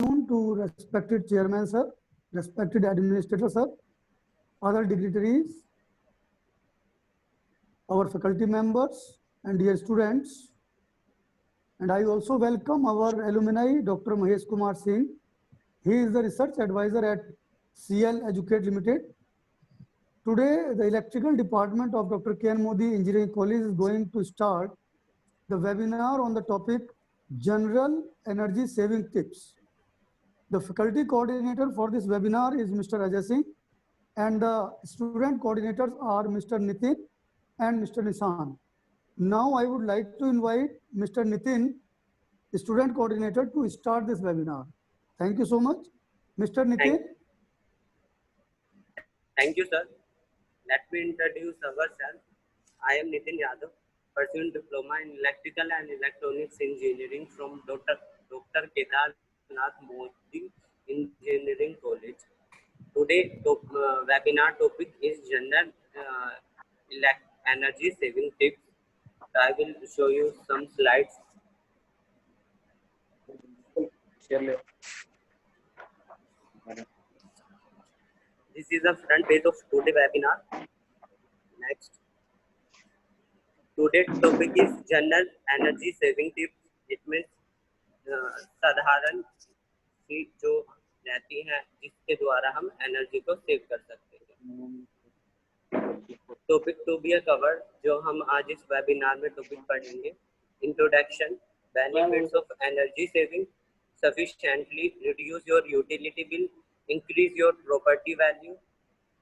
afternoon to respected chairman sir, respected administrator sir, other dignitaries, our faculty members and dear students. And I also welcome our alumni, Dr. Mahesh Kumar Singh. He is the research advisor at CL Educate Limited. Today, the electrical department of Dr. K.N. Modi Engineering College is going to start the webinar on the topic General Energy Saving Tips. The faculty coordinator for this webinar is Mr. Ajay Singh, and the student coordinators are Mr. Nitin and Mr. Nissan. Now I would like to invite Mr. Nitin, the student coordinator, to start this webinar. Thank you so much. Mr. Nitin. Thank you, sir. Let me introduce ourselves. I am Nitin Yadav, pursuing diploma in electrical and electronics engineering from Dr. Kedar Nath Modi Engineering College. Today, webinar topic is general energy saving tips. I will show you some slides. This is the front page of today webinar. Next. Today's topic is general energy saving tips. It means साधारण सी जो रहती हैं जिसके द्वारा हम energy को save कर सकते हैं। टॉपिक टू बी कवर जो हम आज इस वेबिनार में टॉपिक पढ़ेंगे, introduction, benefits of energy saving, sufficiently reduce your utility bill, increase your property value,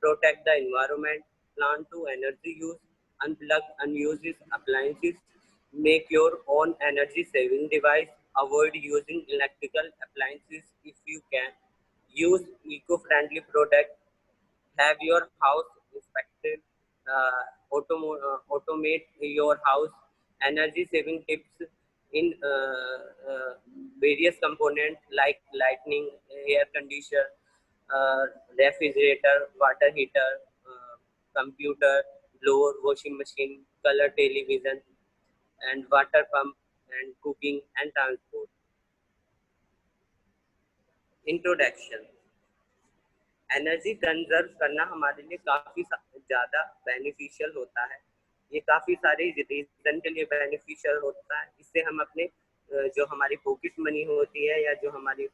protect the environment, plan to energy use, unplug unused appliances, make your own energy saving device, avoid using electrical appliances if you can, use eco-friendly products, have your house inspected, automate your house, energy saving tips in various components like lighting, air conditioner, refrigerator, water heater, computer, blower, washing machine, color television, and water pump, and cooking and transport. Introduction. Energy conserve करना हमारे लिए काफ़ी ज़्यादा beneficial होता है। ये काफ़ी सारे रीज़न के लिए बेनिफिशियल होता है। इससे हम अपने जो हमारी पॉकेट मनी होती है या जो हमारी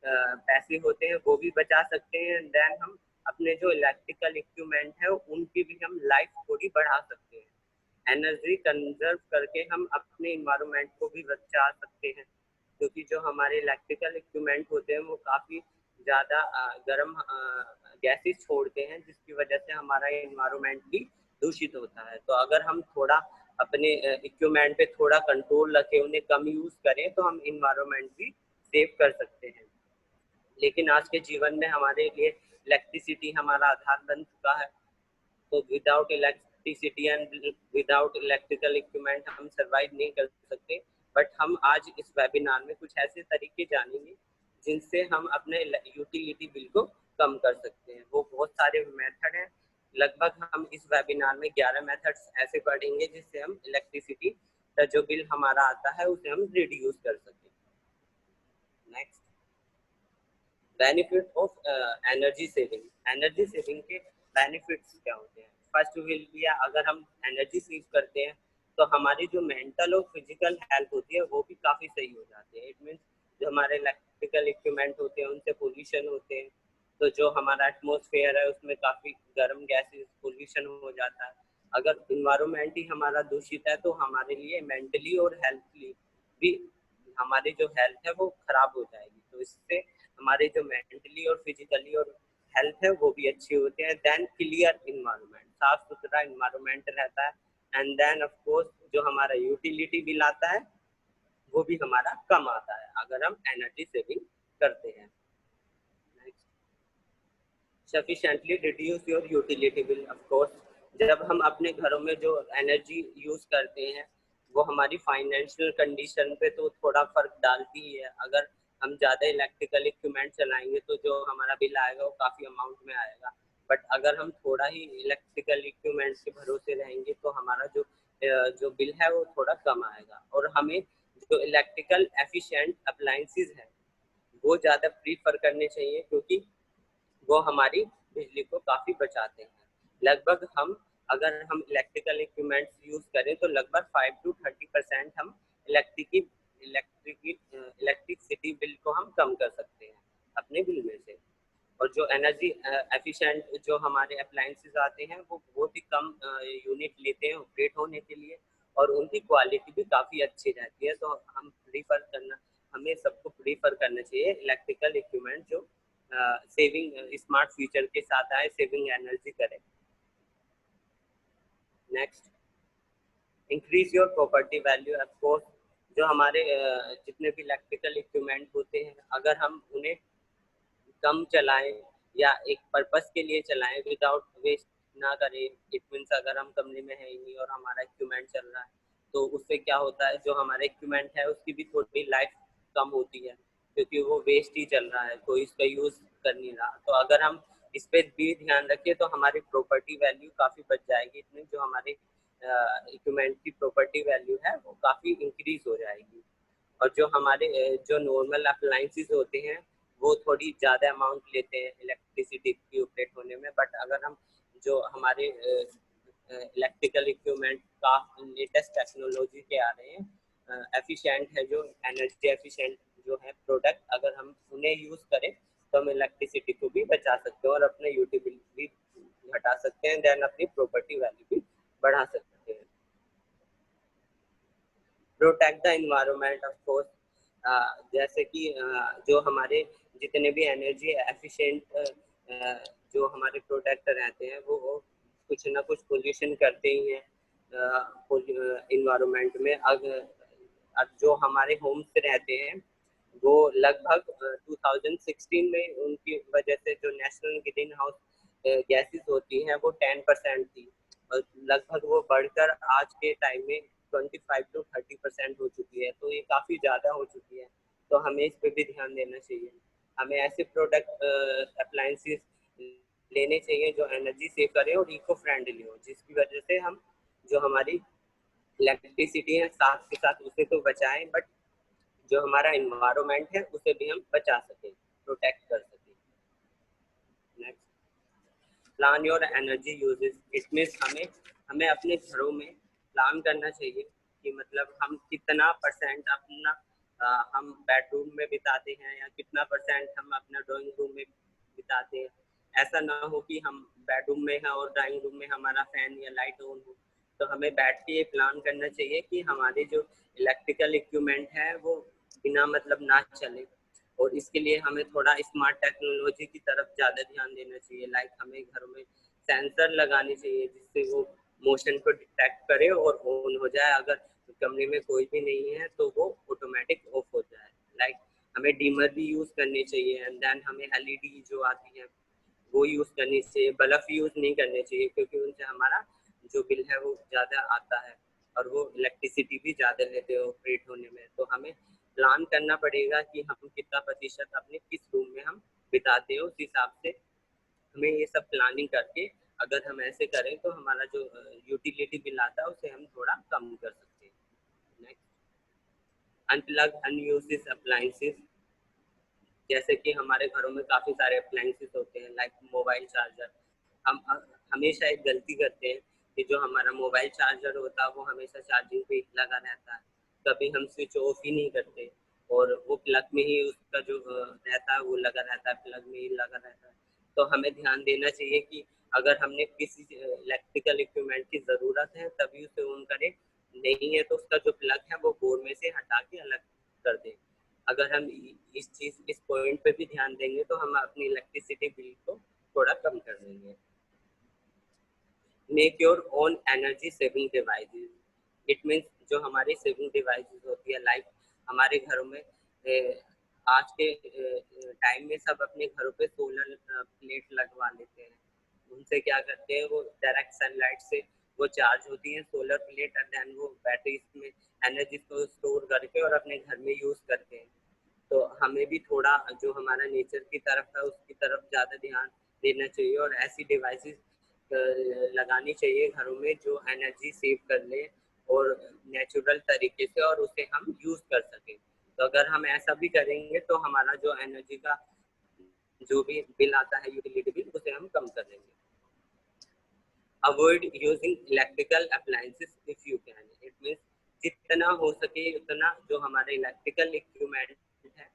पैसे होते हैं वो भी बचा सकते हैं। देन हम अपने जो इलेक्ट्रिकल इक्विपमेंट है उनकी भी हम लाइफ थोड़ी बढ़ा सकते हैं। एनर्जी कंजर्व करके हम अपने इन्वायरमेंट को भी बचा सकते हैं, क्योंकि जो हमारे इलेक्ट्रिकल इक्विपमेंट होते हैं वो काफ़ी ज़्यादा गर्म गैसेस छोड़ते हैं, जिसकी वजह से हमारा इन्वायरमेंट भी दूषित होता है। तो अगर हम थोड़ा अपने इक्विपमेंट पे थोड़ा कंट्रोल रखें, उन्हें कम यूज़ करें, तो हम इन्वायरमेंट भी सेव कर सकते हैं। लेकिन आज के जीवन में हमारे लिए इलेक्ट्रिसिटी हमारा आधार बन चुका है। तो without electricity and without electrical equipment हम सर्वाइव नहीं कर सकते। बट हम आज इस वेबिनार में कुछ ऐसे तरीके जानेंगे जिनसे हम अपने यूटिलिटी बिल को कम कर सकते हैं। वो बहुत सारे मेथड हैं। लगभग हम इस वेबिनार में 11 मेथड्स ऐसे पढ़ेंगे जिससे हम इलेक्ट्रिसिटी का जो बिल हमारा आता है उसे हम रिड्यूस कर सकें। Next, benefit of energy saving. Energy saving के बेनिफिट्स क्या होते हैं? फर्स्ट विल बी, अगर हम एनर्जी सेव करते हैं तो हमारी जो मेंटल और फिजिकल हेल्थ होती है वो भी काफ़ी सही हो जाती है। इट मीन्स जो हमारे इलेक्ट्रिकल इक्विपमेंट होते हैं उनसे पोल्यूशन होते हैं, तो जो हमारा एटमॉस्फेयर है उसमें काफ़ी गर्म गैसेस पोल्यूशन हो जाता है। अगर इन्वायरमेंट ही हमारा दूषित है तो हमारे लिए मेंटली और हेल्थली भी हमारी जो हेल्थ है वो खराब हो जाएगी। तो इससे हमारे जो मेंटली और फिजिकली और हेल्थ है वो भी अच्छी होती है। देन क्लियर इन्वायरमेंट, साफ सुथरा इन्वायरमेंट रहता है। एंड देन ऑफ कोर्स जो हमारा यूटिलिटी बिल आता है वो भी हमारा कम आता है अगर हम एनर्जी सेविंग करते हैं। Sufficiently reduce your utility bill. Of course जब हम अपने घरों में जो एनर्जी यूज करते हैं वो हमारी फाइनेंशियल कंडीशन पे तो थोड़ा फर्क डालती ही है। अगर हम ज़्यादा इलेक्ट्रिकल इक्विपमेंट चलाएंगे तो जो हमारा बिल आएगा वो काफ़ी अमाउंट में आएगा। बट अगर हम थोड़ा ही इलेक्ट्रिकल इक्विपमेंट के भरोसे रहेंगे तो हमारा जो बिल है वो थोड़ा कम आएगा। और हमें जो इलेक्ट्रिकल एफिशिएंट अप्लायंसेस है वो ज़्यादा प्रीफर करने चाहिए, क्योंकि वो हमारी बिजली को काफ़ी बचाते हैं। लगभग अगर हम इलेक्ट्रिकल इक्विपमेंट्स यूज़ करें तो लगभग 5 to 30% हम इलेक्ट्रिसिटी बिल को हम कम कर सकते हैं अपने बिल में से। और जो एनर्जी एफिशिएंट जो हमारे अप्लायंसेस आते हैं वो बहुत ही कम यूनिट लेते हैं ऑपरेट होने के लिए, और उनकी क्वालिटी भी काफ़ी अच्छी रहती है। तो हमें सबको प्रीफर करना चाहिए इलेक्ट्रिकल इक्विपमेंट जो सेविंग स्मार्ट फीचर के साथ आए, सेविंग एनर्जी करे। Next, increase your property value. Of course जो हमारे जितने भी इलेक्ट्रिकल इक्विपमेंट होते हैं, अगर हम उन्हें कम चलाएं या एक पर्पस के लिए चलाएं, विदाउट वेस्ट ना करें। इट मीन्स अगर हम कमरे में है ही नहीं और हमारा इक्विपमेंट चल रहा है, तो उससे क्या होता है, जो हमारा इक्विपमेंट है उसकी भी थोड़ी लाइफ कम होती है, क्योंकि वो वेस्ट ही चल रहा है, कोई इसका यूज कर नहीं रहा। तो अगर हम इस पर भी ध्यान रखें तो हमारी प्रॉपर्टी वैल्यू काफ़ी बच जाएगी। इसमें जो हमारे इक्विपमेंट की प्रॉपर्टी वैल्यू है वो काफ़ी इंक्रीज हो जाएगी। और जो हमारे जो नॉर्मल अप्लायंसेस होते हैं वो थोड़ी ज़्यादा अमाउंट लेते हैं इलेक्ट्रिसिटी की ऑपरेट होने में। बट अगर हम जो हमारे इलेक्ट्रिकल इक्विपमेंट का लेटेस्ट टेक्नोलॉजी के आ रहे हैं, एफिशिएंट है, जो एनर्जी एफिशिएंट जो है प्रोडक्ट, अगर हम उन्हें यूज़ करें तो हम इलेक्ट्रिसिटी को भी बचा सकते हैं और अपने यूटिलिटी भी घटा सकते हैं, देन अपनी प्रॉपर्टी वैल्यू भी बढ़ा सकते हैं। Protect the environment. Of course जैसे कि जो हमारे जितने भी एनर्जी एफिशिएंट जो हमारे प्रोडक्ट रहते हैं वो कुछ ना कुछ पोल्यूशन करते ही हैं इन्वायरमेंट में। अब जो हमारे होम्स रहते हैं वो लगभग 2016 में उनकी वजह से जो नेशनल ग्रीन हाउस गैसेस होती हैं वो 10% थी, और लगभग वो बढ़कर आज के टाइम में 25 to 30% हो चुकी है। तो ये काफ़ी ज़्यादा हो चुकी है, तो हमें इस पे भी ध्यान देना चाहिए। हमें ऐसे प्रोडक्ट अप्लायंसेस लेने चाहिए जो एनर्जी सेव करें और इको फ्रेंडली हो, जिसकी वजह से हम जो हमारी इलेक्ट्रिसिटी है साथ के साथ उसे तो बचाएं, बट जो हमारा इन्वायरमेंट है उसे भी हम बचा सकें, प्रोटेक्ट कर सकें। Next, plan your energy uses. It means हमें अपने घरों में प्लान करना चाहिए कि मतलब हम कितना परसेंट अपना हम बेडरूम में बिताते हैं या कितना परसेंट हम अपना ड्राइंग रूम में बिताते हैं। ऐसा ना हो कि हम बेडरूम में हैं और ड्राइंग रूम में हमारा फैन या लाइट ऑन हो। तो हमें बैठ के ये प्लान करना चाहिए कि हमारे जो इलेक्ट्रिकल इक्विपमेंट है वो बिना मतलब ना चले, और इसके लिए हमें थोड़ा स्मार्ट टेक्नोलॉजी की तरफ ज़्यादा ध्यान देना चाहिए। लाइक हमें घरों में सेंसर लगाने चाहिए जिससे वो मोशन को डिटेक्ट करे और ऑन हो जाए। अगर कमरे में कोई भी नहीं है तो वो ऑटोमेटिक ऑफ हो जाए। लाइक हमें डीमर भी यूज़ करनी चाहिए, एंड देन हमें एलईडी जो आती है वो यूज़ करनी चाहिए। बल्ब यूज़ नहीं करने चाहिए क्योंकि उनसे हमारा जो बिल है वो ज़्यादा आता है और वो इलेक्ट्रिसिटी भी ज़्यादा लेते हैं ऑपरेट होने में। तो हमें प्लान करना पड़ेगा कि हम कितना प्रतिशत अपने किस रूम में हम बिताते हैं, उस हिसाब से हमें ये सब प्लानिंग करके अगर हम ऐसे करें तो हमारा जो यूटिलिटी बिल आता है उसे हम थोड़ा कम कर सकते हैं। Next, unplug unused appliances. जैसे कि हमारे घरों में काफ़ी सारे अप्लायंसेस होते हैं, लाइक मोबाइल चार्जर। हम हमेशा एक गलती करते हैं कि जो हमारा मोबाइल चार्जर होता है वो हमेशा चार्जिंग पे लगा रहता है, कभी हम स्विच ऑफ ही नहीं करते, और वो प्लग में ही उसका जो रहता है वो लगा रहता है, प्लग में ही लगा रहता है। तो हमें ध्यान देना चाहिए कि अगर हमने किसी इलेक्ट्रिकल इक्विपमेंट की ज़रूरत है तभी उसे ऑन करें, नहीं है तो उसका जो प्लग है वो बोर्ड में से हटा के अलग कर दें। अगर हम इस पॉइंट पे भी ध्यान देंगे तो हम अपनी इलेक्ट्रिसिटी बिल को थोड़ा कम कर देंगे। Make your own energy saving devices. It means जो हमारी सेविंग डिवाइसेस होती है, लाइक हमारे घरों में आज के टाइम में सब अपने घरों पे सोलर प्लेट लगवा लेते हैं। उनसे क्या करते हैं, वो डायरेक्ट सनलाइट से वो चार्ज होती है सोलर प्लेट, एंड देन वो बैटरीज में एनर्जी को स्टोर करके और अपने घर में यूज़ करते हैं। तो हमें भी थोड़ा जो हमारा नेचर की तरफ है उसकी तरफ ज़्यादा ध्यान देना चाहिए और ऐसी डिवाइसेस लगानी चाहिए घरों में जो एनर्जी सेव कर ले और नेचुरल तरीके से, और उसे हम यूज़ कर सकें। तो अगर हम ऐसा भी करेंगे तो हमारा जो एनर्जी का जो भी बिल आता है यूटिलिटी बिल उसे हम कम कर देंगे। Avoid using electrical appliances if you can, it means जितना हो सके उतना जो हमारे इलेक्ट्रिकल इक्विपमेंट है,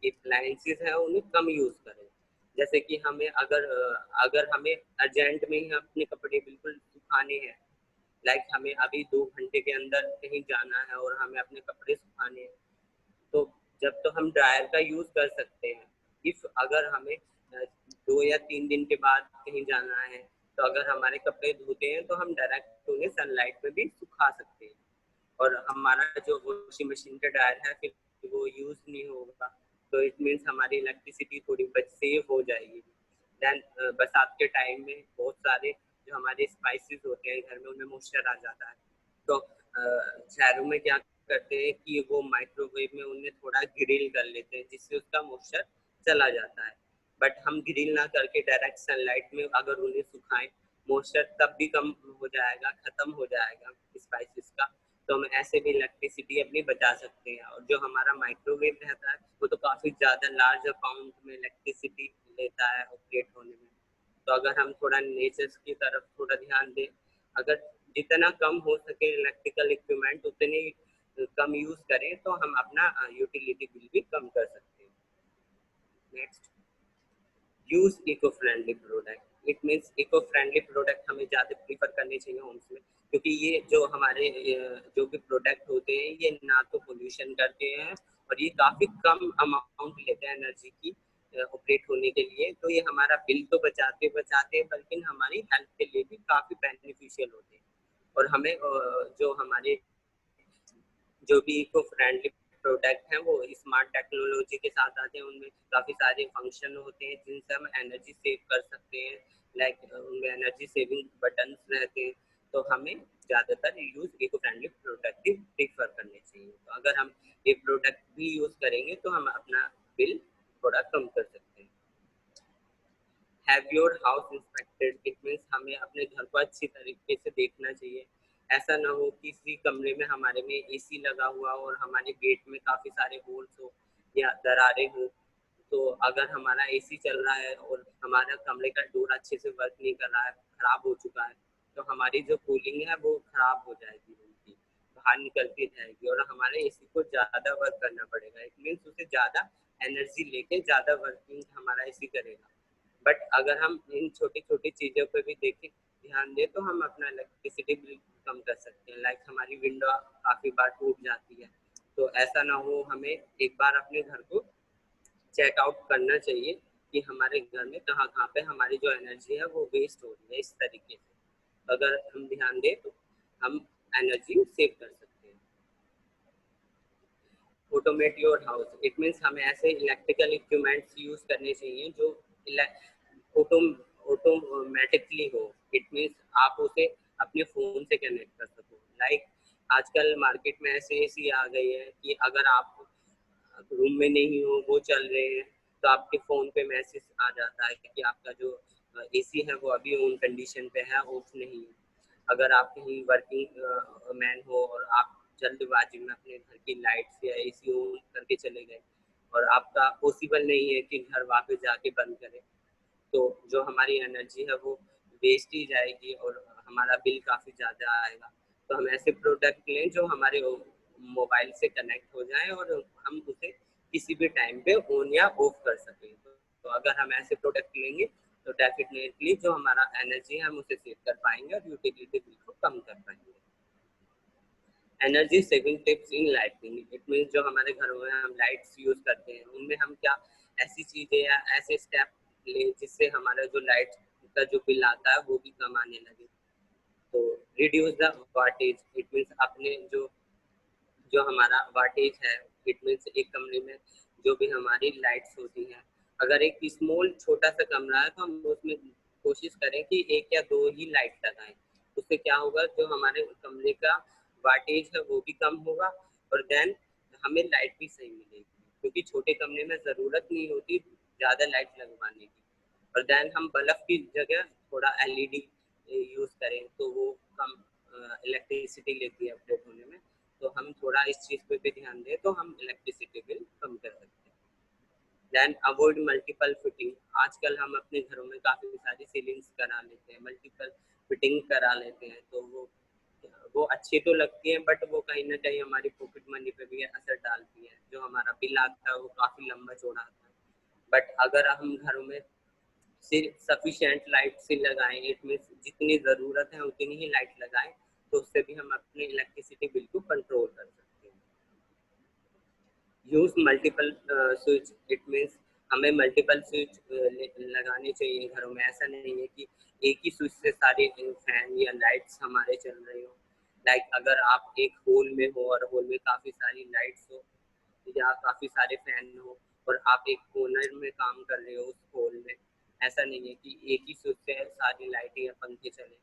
अप्लायंसेस है, उन्हें कम यूज करें। जैसे कि हमें अगर हमें अर्जेंट में ही अपने कपड़े बिल्कुल सुखाने हैं, लाइक हमें अभी 2 घंटे के अंदर कहीं जाना है और हमें अपने कपड़े सुखाने हैं, तो जब तो हम ड्रायर का यूज कर सकते हैं। इफ अगर हमें 2 या 3 दिन के बाद कहीं जाना है, तो अगर हमारे कपड़े धोते हैं तो हम डायरेक्ट उन्हें सनलाइट में भी सुखा सकते हैं, और हमारा जो वॉशिंग मशीन का ड्रायर है फिर वो यूज नहीं होगा, तो इट मीन्स हमारी इलेक्ट्रिसिटी थोड़ी बहुत सेव हो जाएगी। देन बरसात के टाइम में बहुत सारे जो हमारे स्पाइसेस होते हैं घर में, उनमें मॉइस्चर आ जाता है, तो शहरों में क्या करते हैं कि वो माइक्रोवेव में उन्हें थोड़ा ग्रिल कर लेते हैं, जिससे उसका मॉइस्चर चला जाता है। बट हम ग्रिल ना करके डायरेक्ट सनलाइट में अगर उन्हें सुखाएं, मॉइस्चर तब भी कम हो जाएगा, खत्म हो जाएगा स्पाइसेस का, तो हम ऐसे भी इलेक्ट्रिसिटी अपनी बचा सकते हैं। और जो हमारा माइक्रोवेव रहता है वो तो काफी ज्यादा लार्ज अमाउंट में इलेक्ट्रिसिटी लेता है ऑपरेट होने में, तो अगर हम थोड़ा नेचर की तरफ थोड़ा ध्यान दें, अगर जितना कम हो सके इलेक्ट्रिकल इक्विपमेंट उतने कम यूज करें, तो हम अपना यूटिलिटी बिल भी कम कर सकते हैं। Next, use eco friendly product, it means eco friendly product हमें ज़्यादा प्रीफर करने चाहिए होम्स में, क्योंकि ये जो हमारे जो भी प्रोडक्ट होते हैं ये ना तो पोल्यूशन करते हैं और ये काफ़ी कम अमाउंट लेते हैं एनर्जी की ऑपरेट होने के लिए, तो ये हमारा बिल तो बचाते बचाते बल्कि हमारी हेल्थ के लिए भी काफ़ी बेनिफिशियल होते हैं। और हमें जो हमारे जो भी इको फ्रेंडली प्रोडक्ट हैं वो स्मार्ट टेक्नोलॉजी के साथ आते हैं, उनमें काफ़ी सारे फंक्शन होते हैं जिनसे हम एनर्जी सेव कर सकते हैं, लाइक उनमें एनर्जी सेविंग बटन्स रहते हैं, तो हमें ज़्यादातर यूज़ इको फ्रेंडली प्रोडक्ट ही प्रीफर करने चाहिए। तो अगर हम ये प्रोडक्ट भी यूज़ करेंगे तो हम अपना बिल थोड़ा कम कर सकते हैं। Have your house inspected, it means हमें अपने घर को अच्छी तरीके से देखना चाहिए। ऐसा ना हो कि किसी कमरे में हमारे में एसी लगा हुआ और हमारे गेट में काफ़ी सारे होल्स हो या दरारें हो, तो अगर हमारा एसी चल रहा है और हमारा कमरे का डोर अच्छे से वर्क नहीं कर रहा है, खराब हो चुका है, तो हमारी जो कूलिंग है वो खराब हो जाएगी, उनकी बाहर निकलती जाएगी और हमारे एसी को ज़्यादा वर्क करना पड़ेगा। इट मीन्स उसे ज़्यादा एनर्जी लेके ज़्यादा वर्किंग हमारा एसी करेगा। बट अगर हम इन छोटी छोटी चीज़ों पर भी देखें, ध्यान दें, तो हम अपना इलेक्ट्रिसिटी बिल कम कर सकते हैं। लाइक हमारी विंडो काफ़ी बार टूट जाती है, तो ऐसा ना हो, हमें एक बार अपने घर को चेकआउट करना चाहिए कि हमारे घर में कहाँ कहाँ पे हमारी जो एनर्जी है वो वेस्ट हो रही है। इस तरीके से अगर हम ध्यान दें तो हम एनर्जी सेव कर सकते हैं। Automate your house, it means हमें ऐसे इलेक्ट्रिकल इक्विपमेंट्स यूज करने चाहिए जो ऑटोमेटिकली हो। इट मीन्स आप उसे अपने फोन से कनेक्ट कर सको। लाइक आजकल मार्केट में ऐसे एसी आ गई है कि अगर आप रूम में नहीं हो, वो चल रहे हैं, तो आपके फोन पे मैसेज आ जाता है कि आपका जो एसी है वो अभी ऑन कंडीशन पे है, ऑफ नहीं है। अगर आप कहीं वर्किंग मैन हो और आप जल्दबाजी में अपने घर की लाइट्स या एसी ऑन करके चले गए और आपका पॉसिबल नहीं है कि घर वापस जाके बंद करें, तो जो हमारी एनर्जी है वो वेस्ट ही जाएगी और हमारा बिल काफ़ी ज़्यादा आएगा। तो हम ऐसे प्रोडक्ट लें जो हमारे मोबाइल से कनेक्ट हो जाएं और हम उसे किसी भी टाइम पे ऑन या ऑफ कर सकें। तो अगर हम ऐसे प्रोडक्ट लेंगे तो डेफिनेटली जो हमारा एनर्जी है हम उसे सेव कर पाएंगे और यूटिलिटी बिल को कम कर पाएंगे। Energy saving tips in lighting, it means जो हमारे घरों में हम लाइट्स यूज करते हैं उनमें हम क्या ऐसी चीजें या ऐसे स्टेप लें जिससे हमारा जो लाइट का जो बिल आता है वो भी कम आने लगे। तो reduce the wattage, it means अपने जो जो हमारा वाटेज है, इट मीन्स एक कमरे में जो भी हमारी लाइट्स होती हैं, अगर एक स्मॉल छोटा सा कमरा है तो हम उसमें कोशिश करें कि 1 या 2 ही लाइट लगाएं। उससे क्या होगा, जो हमारे कमरे का वाटेज है वो भी कम होगा और देन हमें लाइट भी सही मिलेगी, क्योंकि छोटे कमरे में ज़रूरत नहीं होती ज़्यादा लाइट लगवाने की। और देन हम बल्ब की जगह थोड़ा एलईडी यूज़ करें तो वो कम इलेक्ट्रिसिटी लेती है अपडेट होने में, तो हम थोड़ा इस चीज पे भी ध्यान दें तो हम इलेक्ट्रिसिटी बिल कम कर सकते हैं। Then avoid multiple fitting. आजकल हम अपने घरों में काफी सारी सीलिंग्स करा लेते हैं, मल्टीपल फिटिंग करा लेते हैं, तो वो अच्छी तो लगती है बट वो कहीं ना कहीं हमारी पॉकेट मनी पे भी असर डालती है। जो हमारा बिल आता है वो काफी लंबा चौड़ा आता है। बट अगर हम घरों में सिर्फ सफिशिएंट लाइट से लगाएं, इट मीन्स जितनी ज़रूरत है उतनी ही लाइट लगाएं, तो उससे भी हम अपने इलेक्ट्रिसिटी बिल को कंट्रोल कर सकते हैं। Use multiple switch, it means हमें मल्टीपल स्विच लगाने चाहिए घरों में। ऐसा नहीं है कि एक ही स्विच से सारे फैन या लाइट्स हमारे चल रहे हो। लाइक अगर आप एक हॉल में हो और हॉल में काफ़ी सारी लाइट्स हो या काफ़ी सारे फैन हो और आप एक कोनर में काम कर रहे हो उस हॉल में, ऐसा नहीं है कि एक ही स्विच से सारी लाइटें या पंखे चले।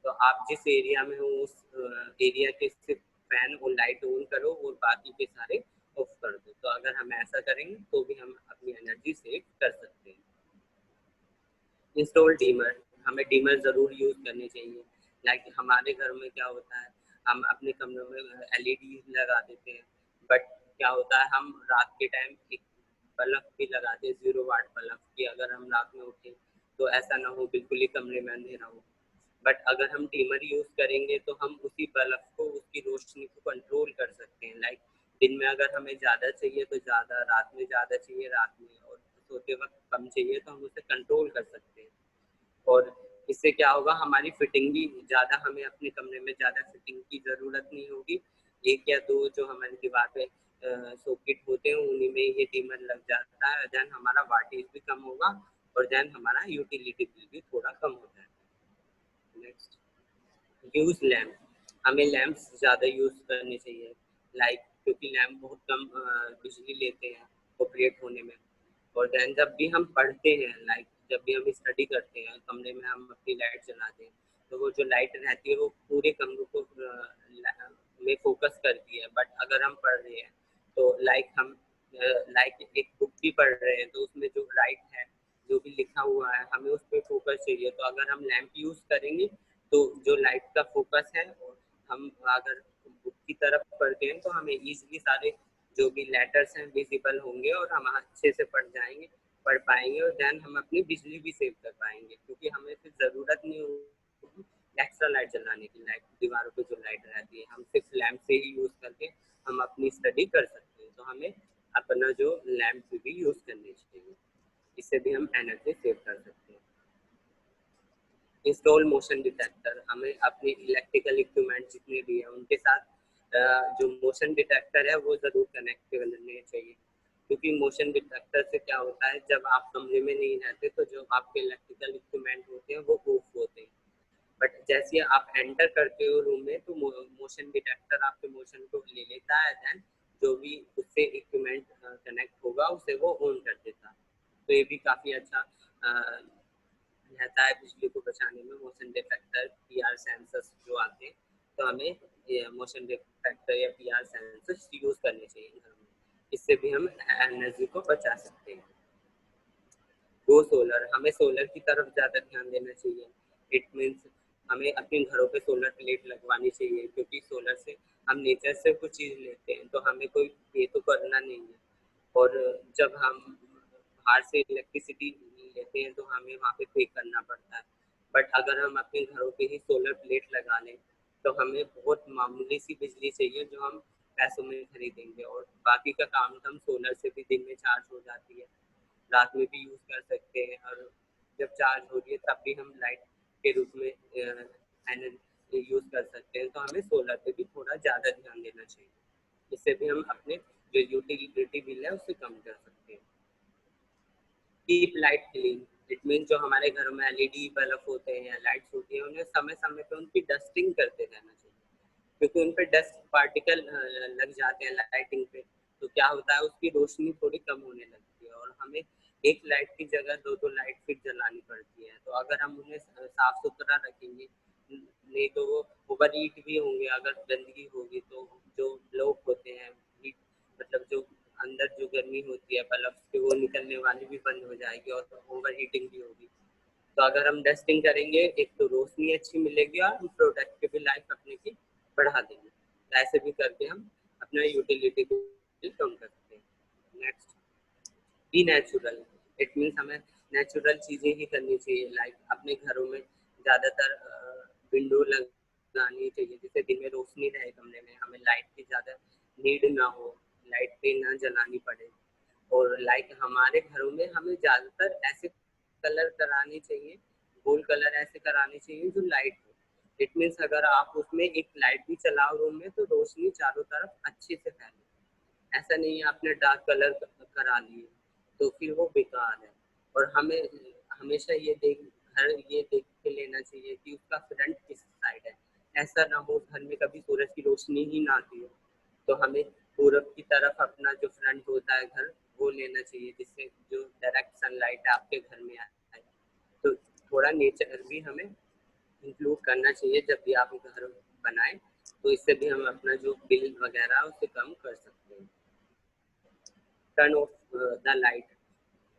तो आप जिस एरिया में हो उस एरिया के सिर्फ फैन और लाइट ऑन करो और बाकी के सारे ऑफ कर दो। तो अगर हम ऐसा करेंगे तो भी हम अपनी एनर्जी सेव कर सकते हैं। इंस्टॉल डीमर, हमें डीमर ज़रूर यूज़ करने चाहिए। लाइक हमारे घर में क्या होता है, हम अपने कमरों में एलईडी लगा देते हैं, बट क्या होता है हम रात के टाइम एक बल्ब भी लगाते हैं, 0 वाट बल्ब, कि अगर हम रात में उठे तो ऐसा ना हो बिल्कुल ही कमरे में अंधेरा हो। बट अगर हम डिमर यूज़ करेंगे तो हम उसी बल्ब को, उसकी रोशनी को कंट्रोल कर सकते हैं। लाइक दिन में अगर हमें ज़्यादा चाहिए तो ज़्यादा, रात में ज़्यादा चाहिए रात में, और सोते वक्त कम चाहिए तो हम उसे कंट्रोल कर सकते हैं। और इससे क्या होगा, हमारी फिटिंग भी ज़्यादा, हमें अपने कमरे में ज़्यादा फिटिंग की ज़रूरत नहीं होगी। एक या दो जो हमारी दीवार पे सॉकेट होते हैं उन्हीं में ये डिमर लग जाता है, देन हमारा वाटेज भी कम होगा और देन हमारा यूटिलिटी बिल भी थोड़ा कम हो जाएगा। नेक्स्ट, यूज लैम्प, हमें लैम्प्स ज़्यादा यूज़ करने चाहिए। लाइक क्योंकि लैम्प बहुत कम बिजली लेते हैं ऑपरेट होने में। और देन जब भी हम पढ़ते हैं, लाइक जब भी हम स्टडी करते हैं कमरे में हम अपनी लाइट जलाते हैं, तो वो जो लाइट रहती है वो पूरे कमरे को में फोकस करती है। बट अगर हम पढ़ रहे हैं तो लाइक हम लाइक एक बुक भी पढ़ रहे हैं तो उसमें जो राइट है, जो भी लिखा हुआ है, हमें उस पर फोकस चाहिए। तो अगर हम लैम्प यूज़ करेंगे तो जो लाइट का फोकस है, और हम अगर बुक की तरफ पढ़ते हैं तो हमें इजीली सारे जो भी लेटर्स हैं विजिबल होंगे और हम अच्छे से पढ़ पाएंगे और देन हम अपनी बिजली भी सेव कर पाएंगे, क्योंकि हमें फिर ज़रूरत नहीं होगी एक्स्ट्रा लाइट जलाने की। लाइट दीवारों पे जो लाइट रहती है हम सिर्फ लैम्प से ही यूज़ करके हम अपनी स्टडी कर सकते हैं। तो हमें अपना जो लैम्प भी यूज़ करनी चाहिए, इससे भी हम एनर्जी सेव कर सकते हैं। इंस्टॉल मोशन डिटेक्टर, हमें अपने इलेक्ट्रिकल इक्विपमेंट जितने भी हैं उनके साथ जो मोशन डिटेक्टर है वो ज़रूर कनेक्ट करने चाहिए। क्योंकि मोशन डिटेक्टर से क्या होता है, जब आप कमरे में नहीं रहते तो जो आपके इलेक्ट्रिकल इक्विपमेंट होते हैं वो ऑफ होते हैं, बट जैसे आप एंटर करते हो रूम में तो मोशन डिटेक्टर आपके मोशन को ले लेता है, देन जो भी उससे इक्विपमेंट कनेक्ट होगा उसे वो ऑन कर देता है। तो ये भी काफ़ी अच्छा रहता है बिजली को बचाने में। मोशन डिटेक्टर, पीआर सेंसर्स जो आते हैं, तो हमें ये मोशन डिटेक्टर या पीआर सेंसर्स यूज़ करने चाहिए घर में, इससे भी हम एनर्जी को बचा सकते हैं। गो सोलर, हमें सोलर की तरफ ज़्यादा ध्यान देना चाहिए। इट मीन्स हमें अपने घरों पे सोलर प्लेट लगवानी चाहिए, क्योंकि सोलर से हम नेचर से कुछ चीज़ लेते हैं तो हमें कोई पे तो करना नहीं है। और जब हम बाहर से इलेक्ट्रिसिटी लेते हैं तो हमें वहाँ पे पे करना पड़ता है। बट अगर हम अपने घरों पे ही सोलर प्लेट लगा लें तो हमें बहुत मामूली सी बिजली चाहिए जो हम पैसों में खरीदेंगे, और बाकी का काम हम सोलर से भी दिन में चार्ज हो जाती है, रात में भी यूज़ कर सकते हैं, और जब चार्ज हो रही है तब भी हम लाइट के रूप में एनर्जी यूज़ कर सकते हैं। तो हमें सोलर पे भी थोड़ा ज़्यादा ध्यान देना चाहिए, इससे भी हम अपने जो यूटिलिटी बिल है उसे कम कर सकते हैं। Keep light clean, it mean जो हमारे घर में एलईडी बल्ब होते हैं या लाइट्स होती हैं उन्हें समय समय पे उनकी डस्टिंग करते रहना चाहिए, क्योंकि उन पे डस्ट पार्टिकल लग जाते हैं लाइटिंग पे। तो क्या होता है, उसकी रोशनी थोड़ी कम होने लगती है और हमें एक लाइट की जगह दो दो लाइट फिर जलानी पड़ती है। तो अगर हम उन्हें साफ सुथरा रखेंगे, नहीं तो वो ओवर हीट भी होंगे। अगर गंदगी होगी तो जो ब्लॉक होते हैं हीट, मतलब जो अंदर जो गर्मी होती है बल्ब से वो निकलने वाली भी बंद हो जाएगी और ओवर हीटिंग भी होगी। तो अगर हम डस्टिंग करेंगे, एक तो रोशनी अच्छी मिलेगी और हम प्रोडक्टिव लाइफ अपने की बढ़ा देंगे। तो ऐसे भी करके हम अपना यूटिलिटी बिल कम करते हैं। Next, be natural. It means हमें नेचुरल चीज़ें ही करनी चाहिए। लाइक अपने घरों में ज़्यादातर विंडो लगानी चाहिए जिससे दिन में रोशनी रहे कमरे में, हमें लाइट की ज़्यादा नीड ना हो, लाइट पे ना जलानी पड़े। और लाइक हमारे घरों में हमें ज़्यादातर ऐसे कलर कराने चाहिए, गोल्ड कलर ऐसे कराने चाहिए जो लाइट हो। इट मीन्स अगर आप उसमें एक लाइट भी चलाओ रूम में तो रोशनी चारों तरफ अच्छे से फैले। ऐसा नहीं है आपने डार्क कलर करा लिए तो फिर वो बेकार है। और हमें हमेशा ये देख के लेना चाहिए कि उसका फ्रंट किस साइड है। ऐसा ना हो घर में कभी सूरज की रोशनी ही ना आती हो, तो हमें पूरब की तरफ अपना जो फ्रंट होता है घर वो लेना चाहिए जिससे जो डायरेक्ट सनलाइट आपके घर में आए। तो थोड़ा नेचर भी हमें इंक्लूड करना चाहिए जब भी आप घर बनाए, तो इससे भी हम अपना जो बिल वगैरह उसे कम कर सकते हैं। Turn off the light.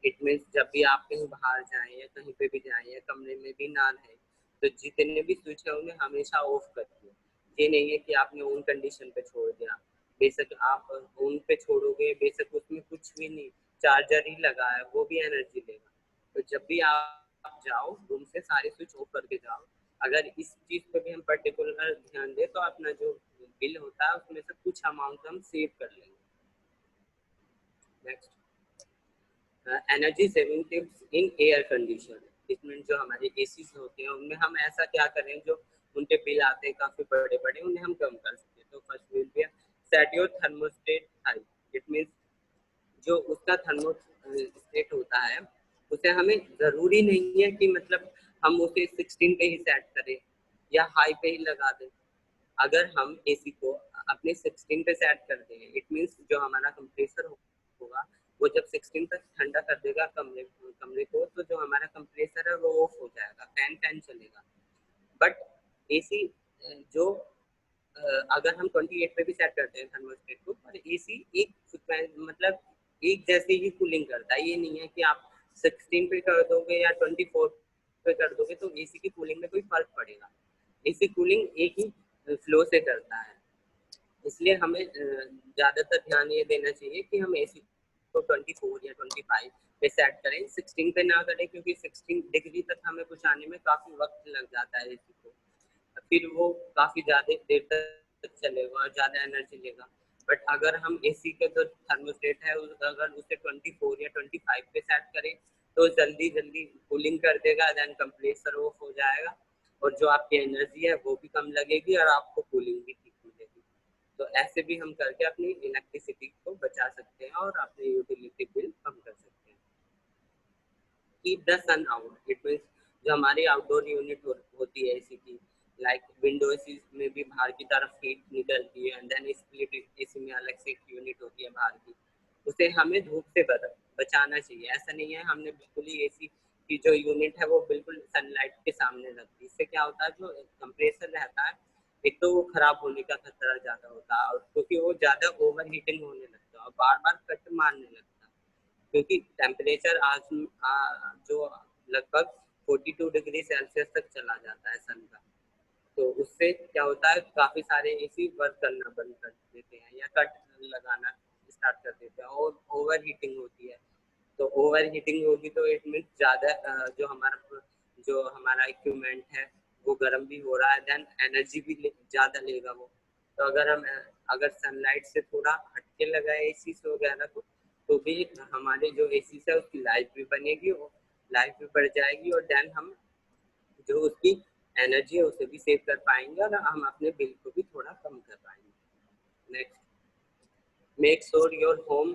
It means जब भी आप कहीं बाहर जाएं या कहीं पे भी जाएं या कमरे में भी ना रहें तो जितने भी स्विच है उन्हें हमेशा ऑफ कर दिए। ये नहीं है कि आपने ऑन कंडीशन पे छोड़ दिया। बेशक आप ऑन पे छोड़ोगे, बेशक उसमें कुछ भी नहीं, चार्जर ही लगा है, वो भी एनर्जी लेगा। तो जब भी आप जाओ रूम से सारे स्विच ऑफ करके जाओ। अगर इस चीज़ पे भी हम पर्टिकुलर ध्यान दें तो अपना जो बिल होता है उसमें से कुछ अमाउंट हम सेव कर लेंगे। Next, energy saving tips in air condition. इसमें जो हमारे एसी होते हैं उनमें हम ऐसा क्या करें जो उनके बिल आते हैं काफ़ी बड़े बड़े, उन्हें हम कम कर सकें। तो first will be set your thermostat high. It means जो उसका थर्मोस्टेट होता है उसे हमें ज़रूरी नहीं है कि मतलब हम उसे 16 पे ही सेट करें या हाई पे ही लगा दें। अगर हम एसी को अपने 16 पे सेट कर दें, इट मीन्स जो हमारा कंप्रेसर होगा वो जब 16 तक ठंडा कर देगा कमरे को, तो जो हमारा कंप्रेसर है वो ऑफ हो जाएगा, फैन चलेगा। बट एसी जो अगर हम 28 पे भी सेट करते हैं थर्मोस्टेट को, पर एसी एक मतलब एक जैसे ही कूलिंग करता है। ये नहीं है कि आप 16 पे कर दोगे या 24 पे कर दोगे तो एसी की कूलिंग में कोई फर्क पड़ेगा। एसी कूलिंग एक ही फ्लो से करता है। इसलिए हमें ज़्यादातर ध्यान ये देना चाहिए कि हम एसी को 24 या 25 पे सेट करें, 16 पे ना करें, क्योंकि 16 डिग्री तक हमें पहुँचाने में काफ़ी वक्त लग जाता है एसी को। फिर वो काफ़ी ज़्यादा देर तक चलेगा और ज़्यादा एनर्जी लेगा। बट अगर हम एसी का जो थर्मोस्टेट है अगर उसे 24 या 25 पे सेट करें तो जल्दी जल्दी कूलिंग कर देगा, देन कंप्रेसर ऑफ हो जाएगा और जो आपकी एनर्जी है वो भी कम लगेगी और आपको कूलिंग भी ठीक मिलेगी। तो ऐसे भी हम करके अपनी इलेक्ट्रिसिटी को बचा सकते हैं और अपने यूटिलिटी बिल कम कर सकते हैं। Keep the sun out. It means जो हमारी आउटडोर यूनिट होती है एसी की, लाइक विंडो एसी में भी बाहर की तरफ हीट निकलती है, एंड देन स्प्लिट एसी में अलग से एक यूनिट होती है बाहर की, उसे हमें धूप से बचाना चाहिए। ऐसा नहीं है हमने बिल्कुल ही एसी की जो यूनिट है वो बिल्कुल सनलाइट के सामने रख दी। इससे क्या होता है जो कंप्रेसर रहता है एक तो वो खराब होने का खतरा ज़्यादा होता है और क्योंकि वो ज़्यादा ओवर हीटिंग होने लगता है और बार बार कट मारने लगता है, क्योंकि टेम्परेचर जो लगभग 42 डिग्री सेल्सियस तक चला जाता है सन का। तो उससे क्या होता है काफ़ी सारे एसी वर्क करना बंद कर देते हैं या कट लगाना स्टार्ट कर देते हैं और ओवर हीटिंग होती है। तो ओवर हीटिंग होगी तो इट मीन्स ज़्यादा जो हमारा इक्विपमेंट है वो गर्म भी हो रहा है, देन एनर्जी भी ज़्यादा लेगा वो। तो अगर सनलाइट से थोड़ा हटके लगाए एसी वगैरह तो भी हमारे जो एसी है उसकी लाइफ भी बनेगी और लाइफ भी बढ़ जाएगी और देन हम जो उसकी एनर्जी है उसे भी सेव कर पाएंगे और हम अपने बिल को भी थोड़ा कम कर पाएंगे। Next, make sure your home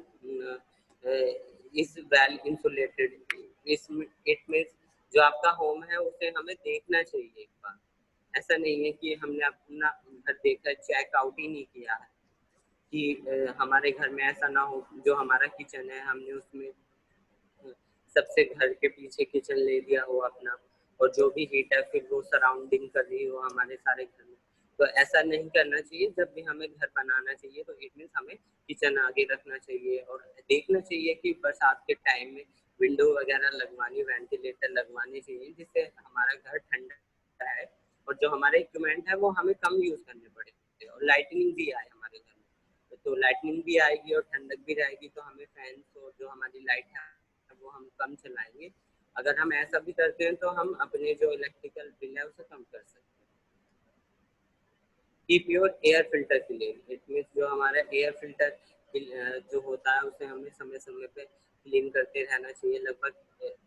is well insulated. It means जो आपका होम है उसे हमें देखना चाहिए एक बार। ऐसा नहीं है कि हमने अपना घर देखकर चेक आउट ही नहीं किया है कि हमारे घर में ऐसा ना हो जो हमारा किचन है हमने उसमें सबसे घर के पीछे किचन ले दिया हो अपना और जो भी हीट है फिर वो सराउंडिंग कर रही हो हमारे सारे घर में। तो ऐसा नहीं करना चाहिए। जब भी हमें घर बनाना चाहिए तो इट मीन्स हमें किचन आगे रखना चाहिए और देखना चाहिए कि बरसात के टाइम में विंडो वगैरह लगवानी, वेंटिलेटर लगवाने चाहिए जिससे हमारा घर ठंडा है और जो हमारे इक्विपमेंट है वो हमें कम यूज़ करने पड़े। सकते हैं। और लाइटनिंग भी आए हमारे घर में, तो लाइटनिंग भी आएगी और ठंडक भी रहेगी, तो हमें फैन और जो हमारी लाइट है वो हम कम चलाएंगे। अगर हम ऐसा भी करते हैं तो हम अपने जो इलेक्ट्रिकल बिल है उसे कम कर सकते हैं। Keep your air filter clean, it means जो हमारा एयर फिल्टर जो होता है उसे हमें समय समय पे क्लीन करते रहना चाहिए। लगभग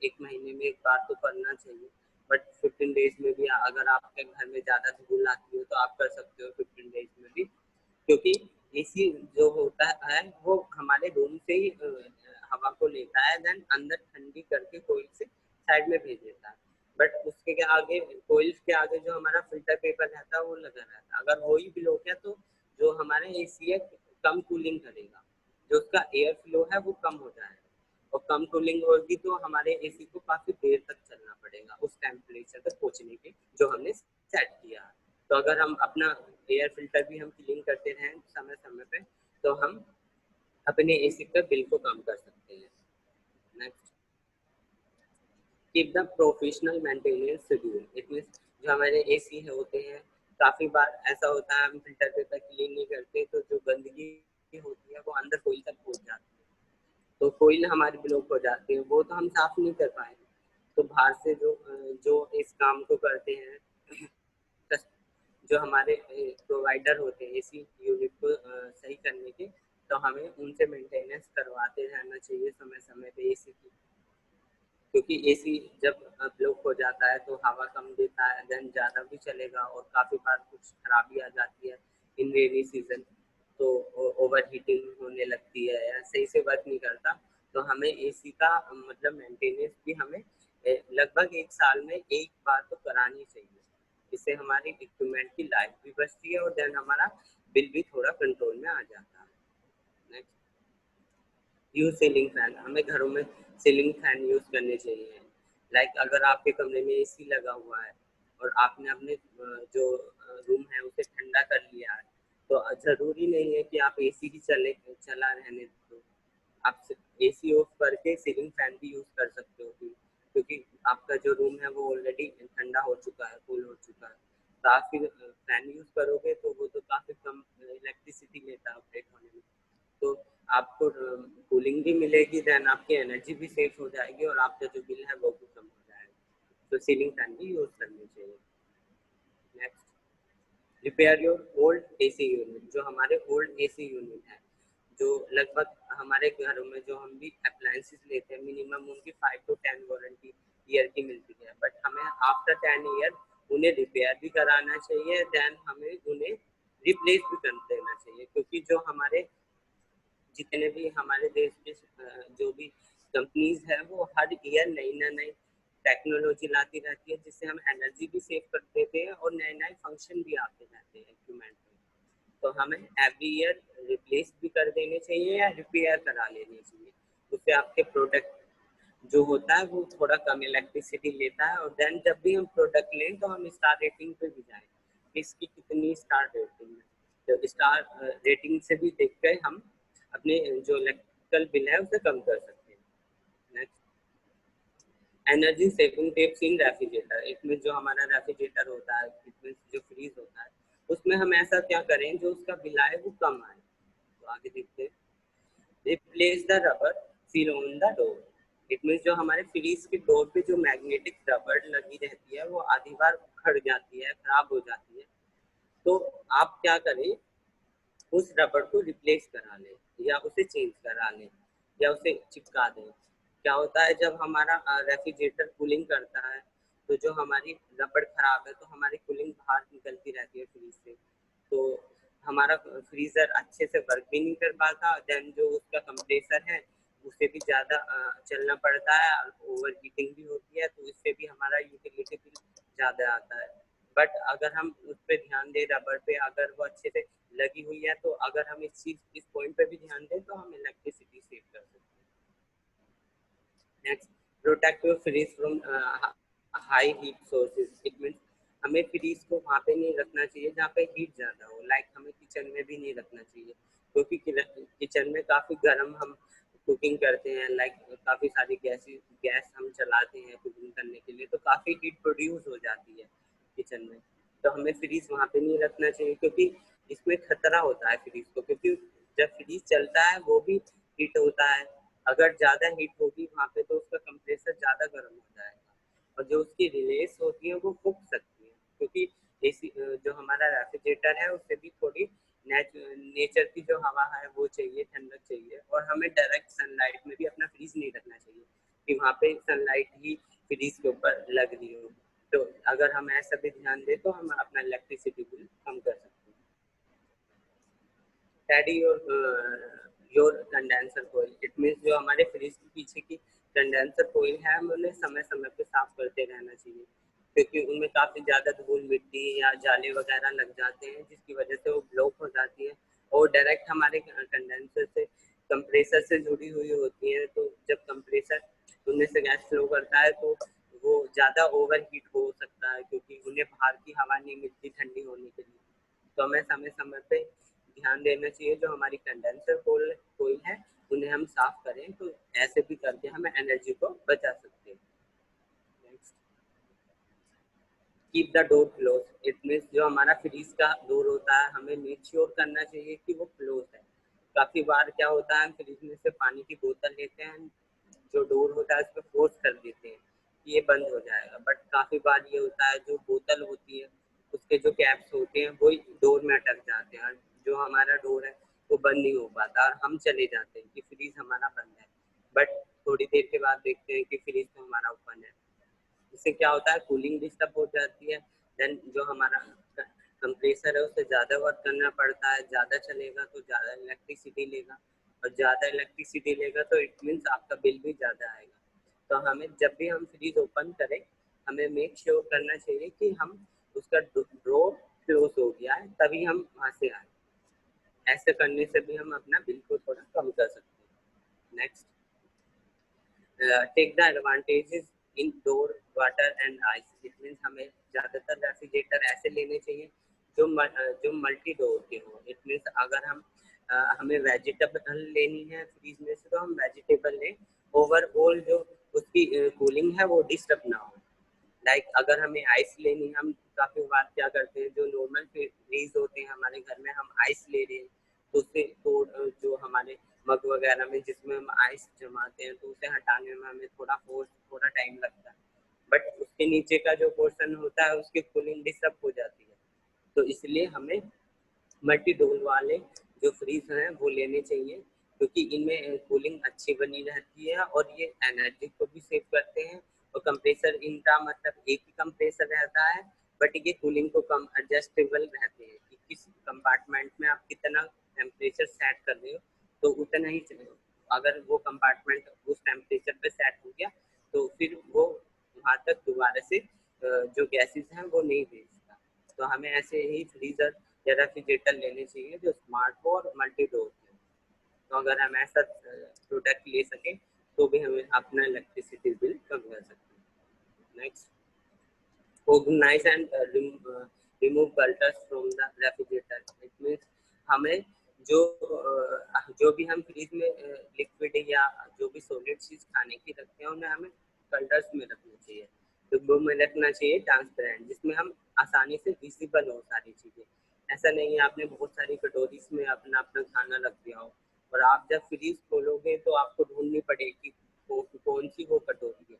1 महीने में एक बार तो करना चाहिए, बट 15 डेज में भी अगर आपके घर में ज़्यादा धूल आती हो तो आप कर सकते हो 15 डेज में भी, क्योंकि एसी जो होता है वो हमारे रूम से ही हवा को लेता है, देन अंदर ठंडी करके कोई से साइड में भेज देता है। बट उसके के आगे, कोइल्स के आगे जो हमारा फिल्टर पेपर रहता है वो लगा रहता है। अगर वो ही ब्लॉक है तो जो हमारे एसी है कम कूलिंग करेगा, जो उसका एयर फ्लो है वो कम हो जाएगा, और कम कूलिंग होगी तो हमारे एसी को काफी देर तक चलना पड़ेगा उस टेम्परेचर तक पहुंचने के जो हमने सेट किया है। तो अगर हम अपना एयर फिल्टर भी हम क्लीन करते रहें समय समय पे तो हम अपने एसी का बिल को कम कर सकते हैं। Next, keep the professional maintenance schedule, it means जो हमारे एसी है होते हैं काफी बार ऐसा होता है हम फिल्टर पेपर क्लीन नहीं करते तो जो गंदगी होती है वो अंदर कोयल तक पहुंच जाती है, तो कोयल हमारी ब्लॉक हो जाती है, वो तो हम साफ नहीं कर पाएंगे। तो बाहर से जो इस काम को करते हैं जो हमारे प्रोवाइडर होते हैं एसी यूनिट को सही करने के, तो हमें उनसे मेंटेनेंस करवाते रहना चाहिए समय समय पे एसी की, क्योंकि एसी जब ब्लॉक हो जाता है तो हवा कम देता है, देन ज़्यादा भी चलेगा और काफ़ी बार कुछ खराबी आ जाती है इन रेनी सीजन, तो ओवर हीटिंग होने लगती है या सही से वर्क नहीं करता। तो हमें एसी का मतलब मेंटेनेंस भी हमें लगभग 1 साल में एक बार तो करानी चाहिए, इससे हमारी इक्विपमेंट की लाइफ भी बचती है और देन हमारा बिल भी थोड़ा कंट्रोल में आ जाता है। नेक्स्ट, यूज सीलिंग फैन, हमें घरों में सीलिंग फैन यूज करने चाहिए। लाइक अगर आपके कमरे में एसी लगा हुआ है और आपने अपने जो रूम है उसे ठंडा कर लिया है, तो जरूरी नहीं है कि आप एसी ही चला रहने दो, आप एसी ऑफ करके सीलिंग फैन भी यूज कर सकते हो, क्योंकि आपका जो रूम है वो ऑलरेडी ठंडा हो चुका है, कूल हो चुका है, तो आप फिर फैन यूज करोगे तो वो तो काफी कम इलेक्ट्रिसिटी लेता है ऑपरेट होने में, तो आपको कूलिंग भी मिलेगी, देन आपकी एनर्जी भी सेव हो जाएगी और आपका जो बिल है वो भी कम हो जाएगा, तो सीलिंग फैन भी यूज करनी चाहिए। Next, repair your old AC unit, जो हमारे ओल्ड एसी यूनिट है, जो लगभग हमारे घरों में जो हम भी अप्लायंसेस लेते हैं मिनिमम उनकी 5 to 10 वारंटी ईयर की मिलती है, बट हमें आफ्टर 10 ईयर उन्हें रिपेयर भी कराना चाहिए, देन हमें उन्हें रिप्लेस भी कर देना चाहिए, क्योंकि जो हमारे जितने भी हमारे देश के जो भी कंपनीज है वो हर ईयर नई टेक्नोलॉजी लाती रहती है, जिससे हम एनर्जी भी सेव कर देते हैं और नए नए फंक्शन भी आते रहते हैं इक्विपमेंट में, तो हमें एवरी ईयर रिप्लेस भी कर देने चाहिए या रिपेयर करा लेने चाहिए, उससे आपके प्रोडक्ट जो होता है वो थोड़ा कम इलेक्ट्रिसिटी लेता है, और देन जब भी हम प्रोडक्ट लें तो हम स्टार रेटिंग पे भी जाएं, इसकी कितनी स्टार रेटिंग है, तो स्टार रेटिंग से भी देख कर हम अपने जो इलेक्ट्रिकल बिल है उसे कम कर सकते हैं। नेक्स्ट, एनर्जी सेविंग टिप्स इन रेफ्रिजरेटर, इसमें जो हमारा रेफ्रिजरेटर होता है, इसमें जो फ्रीज होता है उसमें हम ऐसा क्या करें जो उसका बिल आए वो कम आए, तो आगे देखते हैं। Replace the rubber seal on the door, it means जो हमारे फ्रीज के डोर पे जो मैग्नेटिक रबर लगी रहती है वो आधी बार उखड़ जाती है, खराब हो जाती है, तो आप क्या करें उस रबर को रिप्लेस करा लें या उसे चेंज करा लें या उसे चिपका दें। क्या होता है जब हमारा रेफ्रिजरेटर कूलिंग करता है तो जो हमारी रबड़ खराब है तो हमारी कूलिंग बाहर निकलती रहती है फ्रीज से, तो हमारा फ्रीजर अच्छे से वर्क भी नहीं कर पाता, देन जो उसका कंप्रेसर है उसे भी ज़्यादा चलना पड़ता है, ओवर हीटिंग भी होती है, तो इससे भी हमारा यूटिलिटी बिल ज़्यादा आता है। बट अगर हम उस पर ध्यान दें रबर पे अगर वो अच्छे से लगी हुई है, तो अगर हम इस पॉइंट पे भी ध्यान दें तो हम इलेक्ट्रिसिटी सेव कर सकते हैं। Next, protect your fridge from high heat sources, it means हमें फ्रीज को वहाँ पे नहीं रखना चाहिए जहाँ पे हीट ज़्यादा हो, लाइक हमें किचन में भी नहीं रखना चाहिए, क्योंकि किचन में काफ़ी गर्म हम कुकिंग करते हैं, लाइक काफ़ी सारी गैस हम चलाते हैं कुकिंग करने के लिए, तो काफ़ी हीट प्रोड्यूस हो जाती है किचन में, तो हमें फ्रीज वहाँ पे नहीं रखना चाहिए, क्योंकि इसमें खतरा होता है फ्रीज को, क्योंकि जब फ्रीज चलता है वो भी हीट होता है। अगर ज्यादा हीट होगी वहां पे तो उसका कंप्रेसर ज्यादा गर्म हो जाएगा और जो उसकी रिलेस होती है वो फूक सकती है, क्योंकि एसी जो हमारा रेफ्रिजरेटर है उससे भी थोड़ी नेचर की जो हवा है वो चाहिए, ठंडक चाहिए। और हमें डायरेक्ट सनलाइट में भी अपना फ्रीज नहीं रखना चाहिए कि वहाँ पे सनलाइट ही फ्रीज के ऊपर लग रही हो। तो अगर हम ऐसा भी ध्यान दें तो हम अपना इलेक्ट्रिसिटी बिल कम कर सकते हैं। Tidy your condenser coil, it means जो हमारे फ्रिज के पीछे की कंडेंसर कोयल है हमें उन्हें समय समय पे साफ करते रहना चाहिए, क्योंकि उनमें काफी ज्यादा धूल मिट्टी या जाले वगैरह लग जाते हैं जिसकी वजह से वो ब्लॉक हो जाती है और डायरेक्ट हमारे कंडेंसर से कंप्रेसर से जुड़ी हुई होती है। तो जब कंप्रेसर उनमें से गैस फ्लो करता है तो वो ज्यादा ओवर हीट हो सकता है, क्योंकि उन्हें बाहर की हवा नहीं मिलती ठंडी होने के लिए। तो हमें समय समय पे ध्यान देना चाहिए जो हमारी कंडेंसर कोयल है उन्हें हम साफ करें। तो ऐसे भी करके हमें एनर्जी को बचा सकते हैं। Keep the door close, it means जो हमारा फ्रीज का डोर होता है हमें मेक श्योर करना चाहिए कि वो क्लोज है। काफी बार क्या होता है हम फ्रिज में से पानी की बोतल लेते हैं, जो डोर होता है उस पर फोर्स कर देते हैं कि ये बंद हो जाएगा, बट काफी बार ये होता है जो बोतल होती है उसके जो कैप्स होते हैं वो डोर में अटक जाते हैं, जो हमारा डोर है वो बंद नहीं हो पाता और हम चले जाते हैं कि फ्रीज हमारा बंद है, बट थोड़ी देर के बाद देखते हैं कि फ्रीज तो हमारा ओपन है। इससे क्या होता है कूलिंग डिस्टर्ब हो जाती है। देन जो हमारा कंप्रेसर है उसे ज़्यादा वर्क करना पड़ता है, ज़्यादा चलेगा तो ज़्यादा इलेक्ट्रिसिटी लेगा और ज़्यादा इलेक्ट्रिसिटी लेगा तो इट मीन्स आपका बिल भी ज़्यादा आएगा। तो हमें जब भी हम फ्रीज ओपन करें हमें मेक श्योर करना चाहिए कि हम उसका ड्रॉ क्लोज हो गया है तभी हम वहाँ से आए। ऐसे करने से भी हम अपना बिल को थोड़ा कम कर सकते हैं। Next, take the advantages in door water and ice, it means हमें ज़्यादातर रेफ्रिजरेटर ऐसे लेने चाहिए जो मल्टी डोर के हो। इट मीन्स अगर हम हमें वेजिटेबल लेनी है फ्रीज में से तो हम वेजिटेबल लें, ओवरऑल जो उसकी कूलिंग है वो डिस्टर्ब ना हो। लाइक अगर हमें आइस लेनी है, हम काफ़ी बार क्या करते हैं जो नॉर्मल फ्रीज होते हैं हमारे घर में हम आइस ले रहे हैं तो उससे तो जो हमारे मग वगैरह में जिसमें हम आइस जमाते हैं तो उसे हटाने में हमें थोड़ा टाइम लगता है, बट उसके नीचे का जो पोर्शन होता है उसकी कूलिंग डिस्टर्ब हो जाती है। तो इसलिए हमें मल्टी डोर वाले जो फ्रीज हैं वो लेने चाहिए, क्योंकि इनमें कूलिंग अच्छी बनी रहती है और ये एनर्जी को भी सेव करते हैं। और कंप्रेसर इनका मतलब एक ही कंप्रेसर रहता है, बट ये कूलिंग को कम एडजस्टेबल रहते हैं कि किस कंपार्टमेंट में आप कितना टेम्परेचर सेट कर रहे हो तो उतना ही चलेगा। अगर वो कंपार्टमेंट उस टेम्परेचर पे सेट हो गया तो फिर वो वहाँ तक दोबारा से जो गैसेस हैं वो नहीं भेजता। तो हमें ऐसे ही फ्रीजर या रेफ्रिजरेटर लेने चाहिए जो स्मार्ट हो और मल्टी डोर हो। तो अगर हम ऐसा प्रोडक्ट ले सकें तो भी हमें अपना इलेक्ट्रिसिटी बिल कम कर सकते हैं। Next, organize and remove bulbs from the refrigerator, it means हमें जो भी हम फ्रीज में लिक्विड या जो भी सॉलिड चीज खाने की रखते हैं उन्हें हमें कंटेनर्स में रखना चाहिए, डिब्बों में रखना चाहिए ट्रांसपेरेंट, जिसमें हम आसानी से विजिबल हो सारी चीजें। ऐसा नहीं है आपने बहुत सारी कटोरीज में अपना अपना खाना रख दिया हो और आप जब फ्रीज खोलोगे तो आपको ढूंढनी पड़ेगी कौन सी वो कटोरी है।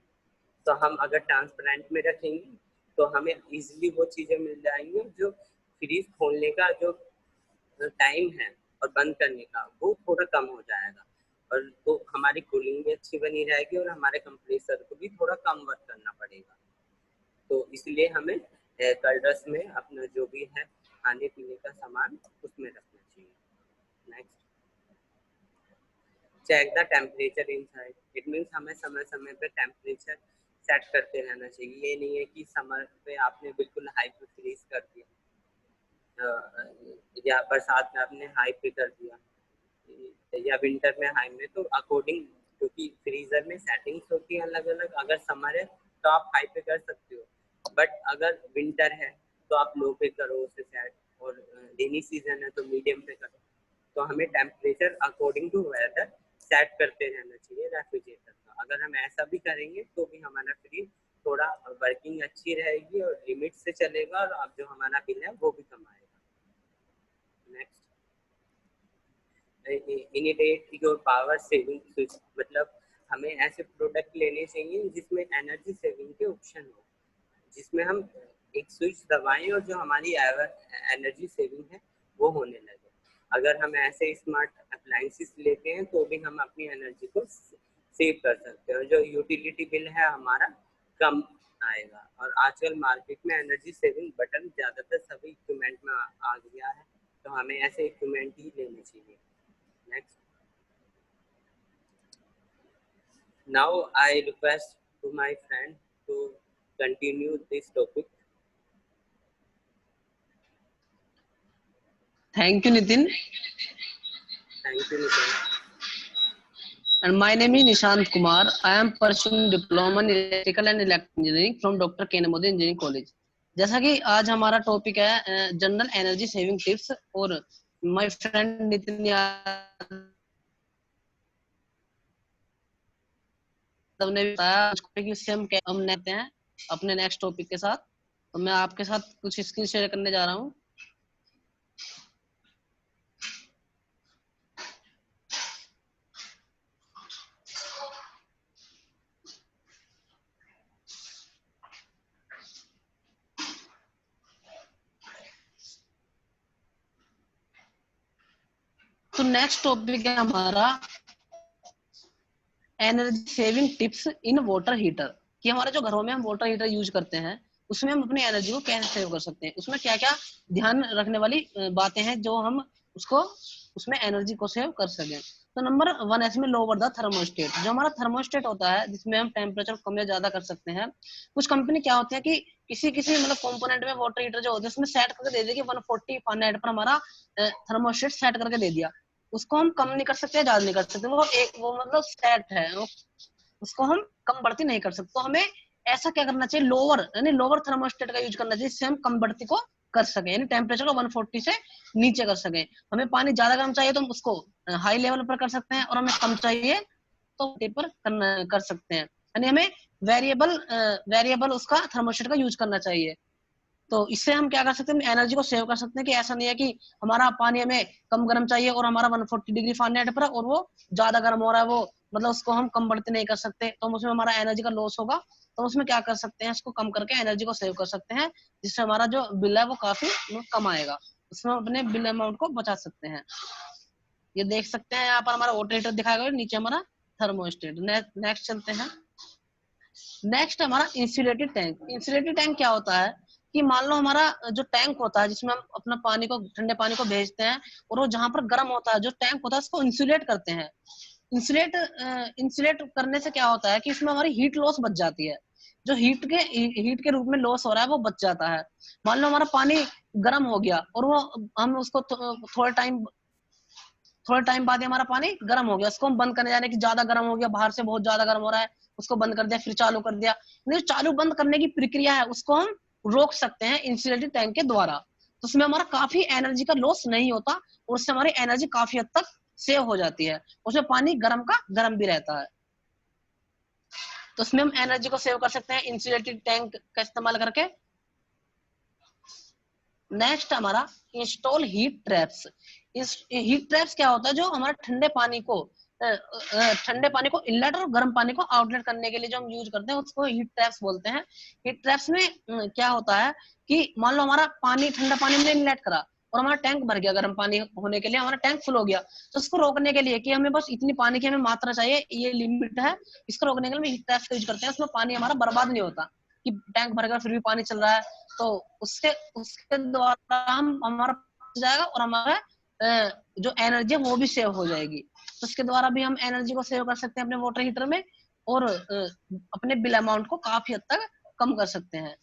तो हम अगर ट्रांसपेरेंट में रखेंगे तो हमें इजीली वो चीज़ें मिल जाएंगी जो फ्रीज खोलने का जो टाइम है और बंद करने का वो थोड़ा कम हो जाएगा, और तो हमारी कूलिंग भी अच्छी बनी रहेगी और हमारे कंप्रेसर को भी थोड़ा कम वर्क करना पड़ेगा। तो इसलिए हमें कल्डर्स में अपना जो भी है खाने पीने का सामान उसमें रखना चाहिए। Next, check the temperature inside, it means हमें समय समय पे टेम्परेचर सेट करते रहना चाहिए। ये नहीं है कि समर पे आपने बिल्कुल हाई पे फ्रीज कर दिया या बरसात में आपने हाई पे कर दिया या विंटर में हाई में, तो अकॉर्डिंग क्योंकि फ्रीजर में सेटिंग्स होती है अलग अलग। अगर समर है तो आप हाई पे कर सकते हो, बट अगर विंटर है तो आप लो पे करो उसे सेट, और रेनी सीजन है तो मीडियम पे करो। तो हमें temperature according to weather set करते रहना चाहिए रेफ्रिजरेटर का। अगर हम ऐसा भी करेंगे तो भी हमारा फ्रिज थोड़ा वर्किंग अच्छी रहेगी और लिमिट से चलेगा और अब जो हमारा बिल है वो भी कम आएगा। Initiate your power saving switch, मतलब हमें ऐसे प्रोडक्ट लेने चाहिए जिसमें एनर्जी सेविंग के ऑप्शन हो, जिसमें हम एक स्विच दबाएं और जो हमारी एनर्जी सेविंग है वो होने लगे। अगर हम ऐसे स्मार्ट अप्लायंसेस लेते हैं तो भी हम अपनी एनर्जी को सेव कर सकते हैं, जो यूटिलिटी बिल है हमारा कम आएगा। और आजकल मार्केट में एनर्जी सेविंग बटन ज़्यादातर सभी इक्विपमेंट में आ गया है, तो हमें ऐसे इक्विपमेंट ही लेने चाहिए। Next, now I request to my friend to continue this topic. Thank you, Nitin. Thank you, Nitin. And my name is Nishant Kumar. I am pursuing diploma in electrical and electrical engineering from Dr. K. Namodhi Engineering College. जैसा कि आज हमारा topic है general energy saving tips, और my friend Nitin Yadav ने बताया कि उससे हम लेते हैं अपने नेक्स्ट टॉपिक के साथ। तो मैं आपके साथ कुछ स्किल शेयर करने जा रहा हूँ। तो नेक्स्ट टॉपिक है हमारा energy saving tips in water heater, कि हमारे जो घरों में हम वाटर हीटर यूज करते हैं उसमें हम अपनी एनर्जी को कैसे सेव कर सकते हैं, उसमें क्या क्या ध्यान रखने वाली बातें हैं जो हम उसमें एनर्जी को सेव कर सकें। तो नंबर 1 है इसमें लोअर द थर्मोस्टेट। जो हमारा थर्मोस्टेट होता है जिसमें हम टेम्परेचर कम या ज्यादा कर सकते हैं। कुछ कंपनी क्या होती है कि किसी मतलब कंपोनेंट में वाटर हीटर जो होते हैं उसमें सेट करके दे देगी 140 फारेनहाइट पर हमारा थर्मोस्टेट सेट करके दे दिया। उसको हम कम नहीं कर सकते, ज्यादा नहीं कर सकते, वो मतलब सेट है, उसको हम कम बढ़ती नहीं कर सकते। तो हमें ऐसा क्या करना चाहिए, लोअर थर्मोस्टेट का यूज करना चाहिए, जिससे हम कम बढ़ती को कर सके, यानी टेम्परेचर को 140 से नीचे कर सके। हमें पानी ज्यादा गर्म चाहिए तो हम उसको हाई लेवल पर कर सकते हैं, और हमें कम चाहिए तो पर कर सकते हैं, यानी हमें वेरिएबल उसका थर्मोस्टेट का यूज करना चाहिए। तो इससे हम क्या कर सकते हैं, एनर्जी को सेव कर सकते हैं, कि ऐसा नहीं है कि हमारा पानी हमें कम गर्म चाहिए और हमारा 140 डिग्री फारेनहाइट पर और वो ज्यादा गर्म हो रहा है, वो मतलब उसको हम कम बढ़ती नहीं कर सकते, तो उसमें हमारा एनर्जी का लॉस होगा। तो उसमें क्या कर सकते हैं, इसको कम करके एनर्जी को सेव कर सकते हैं, जिससे हमारा जो बिल है वो काफी कम आएगा, उसमें अपने बिल अमाउंट को बचा सकते हैं। ये देख सकते हैं यहाँ पर हमारा वाटर हीटर दिखाया गया, नीचे हमारा थर्मोस्टेट। नेक्स्ट चलते हैं। नेक्स्ट हमारा इंसुलेटेड टैंक। इंसुलेटेड टैंक क्या होता है कि मान लो हमारा जो टैंक होता है जिसमें हम अपना पानी को, ठंडे पानी को भेजते हैं, और वो जहां पर गर्म होता है जो टैंक होता है उसको इंसुलेट करते हैं। इंसुलेट करने से क्या होता है कि इसमें हमारी हीट लॉस बच जाती है, जो हीट के रूप में लॉस हो रहा है वो बच जाता है। मान लो हमारा पानी गर्म हो गया और वो हम उसको थोड़े टाइम बाद हमारा पानी गर्म हो गया, उसको हम बंद करने जाने की, ज्यादा गर्म हो गया, बाहर से बहुत ज्यादा गर्म हो रहा है, उसको बंद कर दिया, फिर चालू कर दिया। जो चालू बंद करने की प्रक्रिया है उसको हम रोक सकते हैं इंसुलेटेड टैंक के द्वारा। तो उसमें हमारा काफी एनर्जी का लॉस नहीं होता, और उससे हमारी एनर्जी काफी हद तक सेव हो जाती है, उसमें पानी गर्म का गर्म भी रहता है। तो उसमें हम एनर्जी को सेव कर सकते हैं इंसुलेटेड टैंक का इस्तेमाल करके। नेक्स्ट हमारा install heat traps. Heat traps क्या होता है, जो हमारे ठंडे पानी को इनलेट और गर्म पानी को आउटलेट करने के लिए जो हम यूज करते हैं उसको हीट ट्रैप्स बोलते हैं। हीट ट्रैप्स में क्या होता है कि मान लो हमारा पानी, ठंडा पानी में इनलेट करा और हमारा टैंक भर गया, गर्म पानी होने के लिए हमारा टैंक फुल हो गया, तो उसको रोकने के लिए कि हमें बस इतनी पानी की हमें मात्रा चाहिए, ये लिमिट है, इसको रोकने के लिए हीट ट्रैप्स का यूज करते हैं। उसमें पानी हमारा बर्बाद नहीं होता, कि टैंक भर गया फिर भी पानी चल रहा है, तो उसके द्वारा हमारा जाएगा और हमारा जो एनर्जी है वो भी सेव हो जाएगी। तो उसके द्वारा भी हम एनर्जी को सेव कर सकते हैं अपने वाटर हीटर में, और अपने बिल अमाउंट को काफी हद तक कम कर सकते हैं।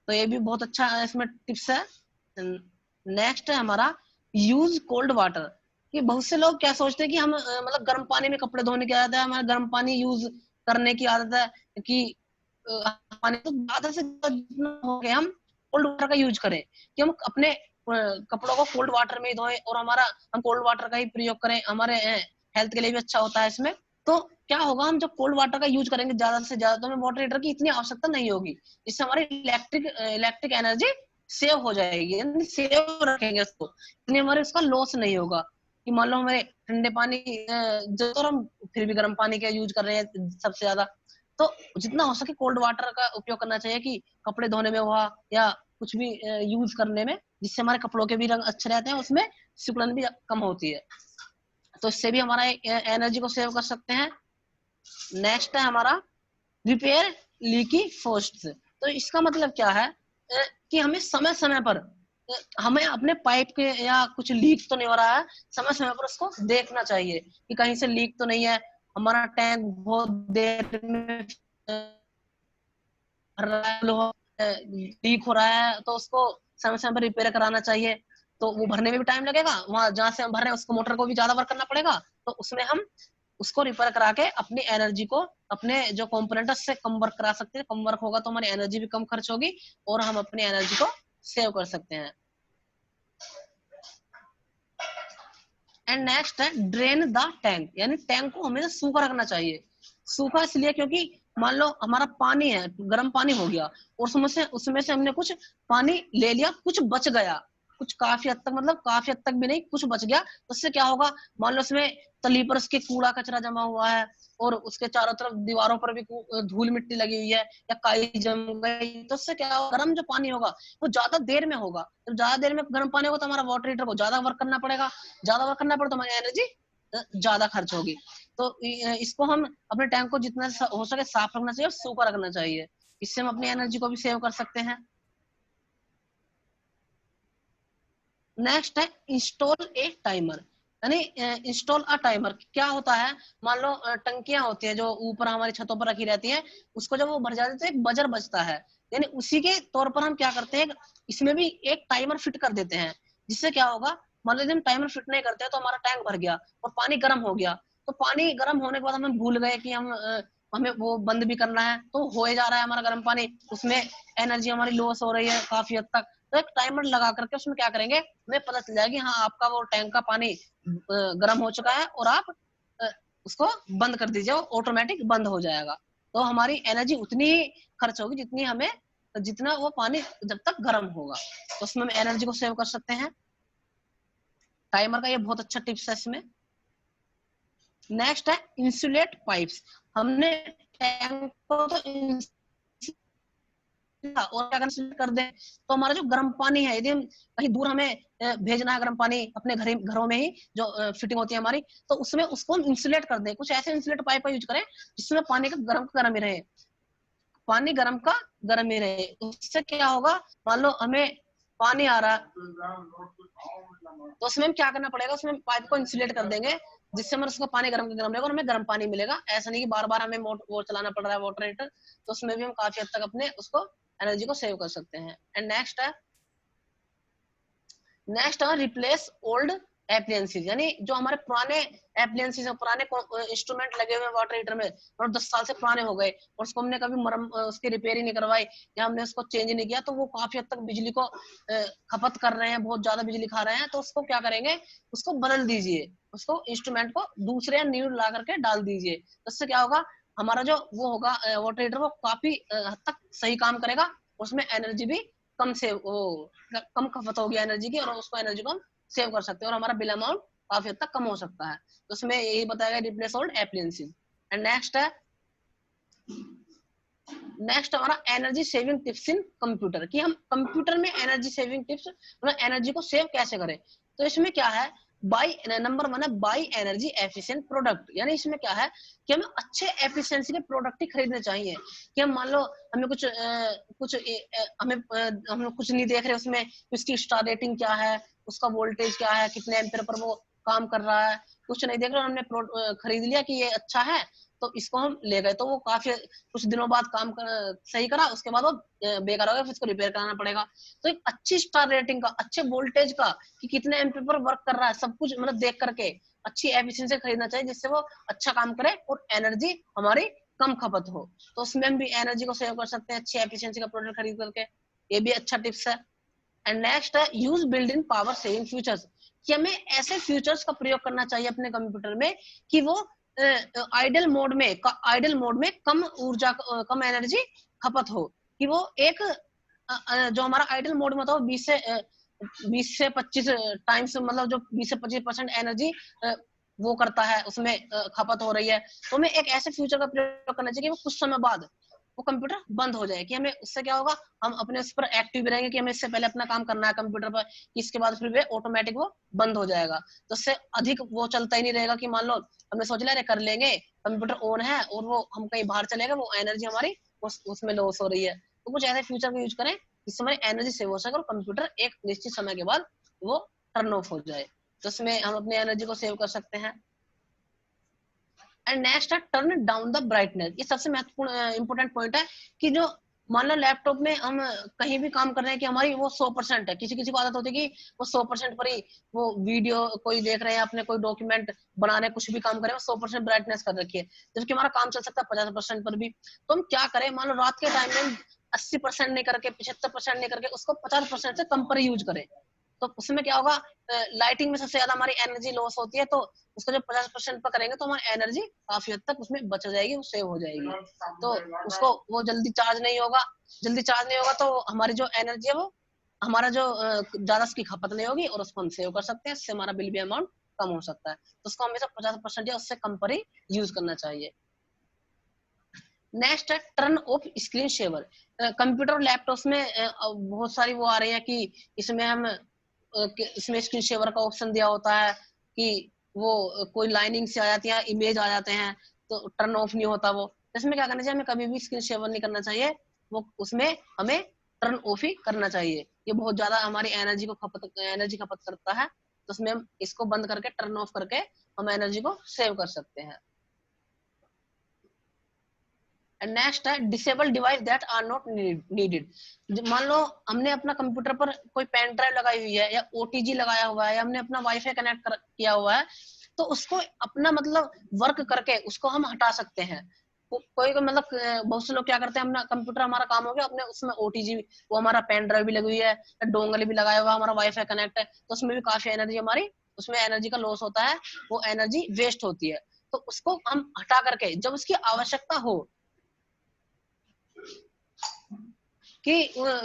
तो ये भी बहुत अच्छा इसमें टिप्स है। नेक्स्ट है हमारा यूज कोल्ड वाटर। कि बहुत से लोग क्या सोचते हैं कि हम मतलब गर्म पानी में कपड़े धोने की आदत है, हमारा गर्म पानी यूज करने की आदत है, कि पानी तो ज्यादा से ज्यादा हो गया हम कोल्ड वाटर का यूज करें, कि हम अपने कपड़ों को कोल्ड वाटर में ही धोएं और हम कोल्ड वाटर का ही प्रयोग करें, हमारे हेल्थ के लिए भी अच्छा होता है इसमें। तो क्या होगा, हम जब कोल्ड वाटर का यूज करेंगे ज्यादा से ज्यादा, तो हमें वाटर हीटर की इतनी आवश्यकता नहीं होगी, इससे हमारी इलेक्ट्रिक एनर्जी सेव हो जाएगी, सेव रखेंगे उसको, इतनी हमारे उसका लॉस नहीं होगा। कि मान लो हमारे ठंडे पानी जो तो हम फिर भी गर्म पानी का यूज कर रहे हैं सबसे ज्यादा, तो जितना हो सके कोल्ड वाटर का उपयोग करना चाहिए कि कपड़े धोने में हुआ या कुछ भी यूज करने में, जिससे हमारे कपड़ों के भी रंग अच्छे रहते हैं, उसमें सिकुड़न भी कम होती है, तो इससे भी हमारा एनर्जी को सेव कर सकते हैं। नेक्स्ट है हमारा रिपेयर लीकी फोर्ट्स। तो इसका मतलब क्या है कि हमें समय समय पर हमें अपने पाइप के या कुछ लीक तो नहीं हो रहा है, समय समय पर उसको देखना चाहिए कि कहीं से लीक तो नहीं है, हमारा टैंक बहुत देर में लीक हो रहा है तो उसको समय समय पर रिपेयर कराना चाहिए। तो वो भरने में भी टाइम लगेगा, वहां जहां से हम भर रहे हैं उसको मोटर को भी ज्यादा वर्क करना पड़ेगा, तो उसमें हम उसको रिपेयर करा के अपनी एनर्जी को अपने जो कंपोनेंट है उससे कम वर्क करा सकते हैं। कम वर्क होगा तो हमारी एनर्जी भी कम खर्च होगी और हम अपनी एनर्जी को सेव कर सकते हैं। एंड नेक्स्ट है ड्रेन द टैंक, यानी टैंक को हमेशा सूखा रखना चाहिए। सूखा इसलिए क्योंकि मान लो हमारा पानी है, गर्म पानी हो गया और उसमें से हमने कुछ पानी ले लिया, कुछ बच गया, कुछ काफी हद तक, मतलब काफी हद तक भी नहीं, कुछ बच गया, तो उससे क्या होगा, मान लो उसमें तली पर उसके कूड़ा कचरा जमा हुआ है और उसके चारों तरफ दीवारों पर भी धूल मिट्टी लगी हुई है या काई जम गई, तो उससे क्या होगा, गर्म जो पानी होगा वो ज्यादा देर में होगा। जब ज्यादा देर में गर्म पानी होगा तो हमारा वाटर हीटर को ज्यादा वर्क करना पड़ेगा, ज्यादा वर्क करना पड़े तो हमारी एनर्जी ज्यादा खर्च होगी। तो इसको हम अपने टैंक को जितना हो सके साफ रखना चाहिए और सूखा रखना चाहिए, इससे हम अपनी एनर्जी को भी सेव कर सकते हैं। नेक्स्ट है इंस्टॉल ए टाइमर, यानी इंस्टॉल अ टाइमर क्या होता है, मान लो टंकियां होती है जो ऊपर हमारी छतों पर रखी रहती है, उसको जब वो भर जाते हैं तो एक बजर बजता है, यानी उसी के तौर पर हम क्या करते हैं, इसमें भी एक टाइमर फिट कर देते हैं, जिससे क्या होगा, मान लो यदि हम टाइमर फिट नहीं करते तो हमारा टैंक भर गया और पानी गर्म हो गया, तो पानी गर्म होने के बाद हमें भूल गए कि हमें वो बंद भी करना है, तो हो जा रहा है हमारा गर्म पानी, उसमें एनर्जी हमारी लॉस हो रही है काफी हद तक। तो एक टाइमर लगा करके उसमें क्या करेंगे, हमें पता चल जाएगी हाँ आपका वो टैंक का पानी गर्म हो चुका है और आप उसको बंद कर दीजिए, ऑटोमेटिक बंद हो जाएगा। तो हमारी एनर्जी उतनी ही खर्च होगी जितनी हमें, जितना वो पानी जब तक गर्म होगा, तो उसमें हम एनर्जी को सेव कर सकते हैं। टाइमर का ये बहुत अच्छा टिप्स है इसमें। नेक्स्ट है इंसुलेट पाइप्स। हमने टैंक को तो और क्या कर दें, तो हमारा जो गर्म पानी है, यदि हम कहीं दूर हमें भेजना है गर्म पानी अपने घरों में ही जो फिटिंग होती है हमारी, तो उसमें उसको हम इंसुलेट कर दें, कुछ ऐसे इंसुलेट पाइप का यूज करें जिसमें पानी का गर्म ही रहे, पानी गर्म का गर्म ही रहे। उससे क्या होगा, मान लो हमें पानी आ रहा है तो उसमें हम क्या करना पड़ेगा, उसमें पाइप को इंसुलेट कर देंगे जिससे हमारा उसका पानी गर्म का गर्म रहेगा और हमें गर्म पानी मिलेगा। ऐसा नहीं कि बार बार हमें वो चलाना पड़ रहा है वाटर हीटर, तो उसमें भी हम काफी हद तक अपने उसको एनर्जी को सेव कर सकते हैं। एंड नेक्स्ट है रिप्लेस ओल्ड एप्लियंसेस, यानी जो हमारे पुराने एप्लियंसेस है, पुराने इंस्ट्रूमेंट लगे हुए वाटर हीटर में और 10 साल से पुराने हो गए और उसको हमने कभी उसकी रिपेयर ही नहीं करवाई या हमने उसको चेंज नहीं किया, तो वो काफी हद तक बिजली को खपत कर रहे हैं, बहुत ज्यादा बिजली खा रहे हैं, तो उसको क्या करेंगे, उसको बदल दीजिए, उसको इंस्ट्रूमेंट को दूसरे या न्यू ला करके डाल दीजिए। उससे क्या होगा, हमारा जो वो होगा वाटर हीटर वो काफी हद तक सही काम करेगा, उसमें एनर्जी भी कम खपत होगी एनर्जी की, और उसको एनर्जी को हम सेव कर सकते हैं और हमारा बिल अमाउंट काफी हद तक कम हो सकता है। तो उसमें यही बताया गया replace old appliances. And next हमारा energy saving tips in computer, कि हम कंप्यूटर में एनर्जी सेविंग टिप्स, एनर्जी को सेव कैसे करें। तो इसमें क्या है, नंबर 1 है बाई एनर्जी एफिशिएंट प्रोडक्ट, यानी इसमें क्या है कि हमें अच्छे एफिशिएंसी के प्रोडक्ट ही खरीदने चाहिए। कि हम मान लो हमें हम लोग कुछ नहीं देख रहे उसमें उसकी स्टार रेटिंग क्या है, उसका वोल्टेज क्या है, कितने एम्पीयर पर वो काम कर रहा है, कुछ नहीं देख रहे, हमने खरीद लिया कि ये अच्छा है तो इसको हम ले गए, तो वो काफी कुछ दिनों बाद सही करा, उसके बाद वो बेकार हो गया, फिर उसको रिपेयर कराना पड़ेगा। तो एक अच्छी स्टार रेटिंग का, अच्छे वोल्टेज का, कि कितने एम्पीयर पर वर्क कर रहा है, सब कुछ मतलब देख करके अच्छी एफिशिएंसी खरीदना चाहिए जिससे वो अच्छा काम करे और एनर्जी हमारी कम खपत हो। तो उसमें हम भी एनर्जी को सेव कर सकते हैं अच्छी एफिशिएंसी का प्रोडक्ट खरीद करके, ये भी अच्छा टिप्स है। एंड नेक्स्ट है use build in power saving futures, कि हमें ऐसे फ्यूचर्स का प्रयोग करना चाहिए अपने कंप्यूटर में कि वो आइडल मोड में कम ऊर्जा कम एनर्जी खपत हो, कि वो एक जो हमारा आइडल मोड में होता है 20 से 20 से 25 टाइम्स, मतलब जो 20 से 25% एनर्जी वो करता है, उसमें खपत हो रही है, तो हमें एक ऐसे फ्यूचर का प्रयोग करना चाहिए कि वो कुछ समय बाद वो कंप्यूटर बंद हो जाए, कि हमें उससे क्या होगा, हम अपने उस पर एक्टिव रहेंगे कि हमें इससे पहले अपना काम करना है कंप्यूटर पर, इसके बाद फिर वो ऑटोमेटिक वो बंद हो जाएगा। तो उससे अधिक वो चलता ही नहीं रहेगा कि मान लो हमने सोच लिया कर लेंगे, कंप्यूटर ऑन है और वो हम कहीं बाहर चलेगा, वो एनर्जी हमारी उसमें लॉस हो रही है। तो कुछ ऐसे फ्यूचर को यूज करें जिससे हमारी एनर्जी सेव हो सके और कंप्यूटर एक निश्चित समय के बाद वो टर्न ऑफ हो जाए, तो उसमें हम अपनी एनर्जी को सेव कर सकते हैं। एंड नेक्स्ट है टर्न डाउन द ब्राइटनेस। ये सबसे महत्वपूर्ण इंपॉर्टेंट पॉइंट है कि जो मान लो लैपटॉप में हम कहीं भी काम कर रहे हैं कि हमारी वो 100% है, किसी किसी को आदत होती है कि वो 100% पर ही वो वीडियो कोई देख रहे हैं, अपने कोई डॉक्यूमेंट बनाने कुछ भी काम करें, वो 100% ब्राइटनेस कर रखी है, जबकि हमारा काम चल सकता है 50% पर भी। तो हम क्या करें, मान लो रात के टाइम में 80% नहीं करके 75% नहीं करके उसको 50% से कम पर यूज करें, तो उसमें क्या होगा, लाइटिंग में सबसे ज्यादा हमारी एनर्जी लॉस होती है, तो उसको जब 50% पर करेंगे तो हमारी एनर्जी काफी हद तक उसमें बच जाएगी, वो सेव हो जाएगी, तो उसको वो जल्दी चार्ज नहीं होगा, तो हमारी जो एनर्जी है वो हमारा जो ज्यादा उसकी खपत नहीं होगी और उसको हम सेव कर सकते हैं, इससे हमारा बिल भी अमाउंट कम हो सकता है। तो उसको हमेशा 50% या उससे कम पर ही यूज करना चाहिए। नेक्स्ट है turn off screen saver. Computer और लैपटॉप में बहुत सारी वो आ रही है कि इसमें हम इसमें स्क्रीन सेवर का ऑप्शन दिया होता है कि वो कोई लाइनिंग से आ जाती है, इमेज आ जाते हैं, तो टर्न ऑफ नहीं होता वो। इसमें क्या करना चाहिए, हमें कभी भी स्क्रीन सेवर नहीं करना चाहिए, वो उसमें हमें टर्न ऑफ ही करना चाहिए। ये बहुत ज्यादा हमारी एनर्जी खपत करता है, तो उसमें हम इसको बंद करके टर्न ऑफ करके हम एनर्जी को सेव कर सकते हैं। नेक्स्ट है disable device that are not needed. मान लो हमने अपना कंप्यूटर पर कोई पेन ड्राइव लगाई हुई है या ओटीजी लगाया हुआ है या हमने अपना वाईफाई कनेक्ट किया हुआ है, तो उसको अपना मतलब वर्क करके उसको हम हटा सकते हैं। कोई मतलब बहुत से लोग क्या करते हैं, अपना कंप्यूटर हमारा काम हो गया, अपने उसमें ओटीजी वो हमारा पेन ड्राइव भी लगी हुई है, डोंगल भी लगाया हुआ, हमारा वाईफाई कनेक्ट है, तो उसमें भी काफी एनर्जी हमारी उसमें एनर्जी का लॉस होता है, वो एनर्जी वेस्ट होती है। तो उसको हम हटा करके जब उसकी आवश्यकता हो कि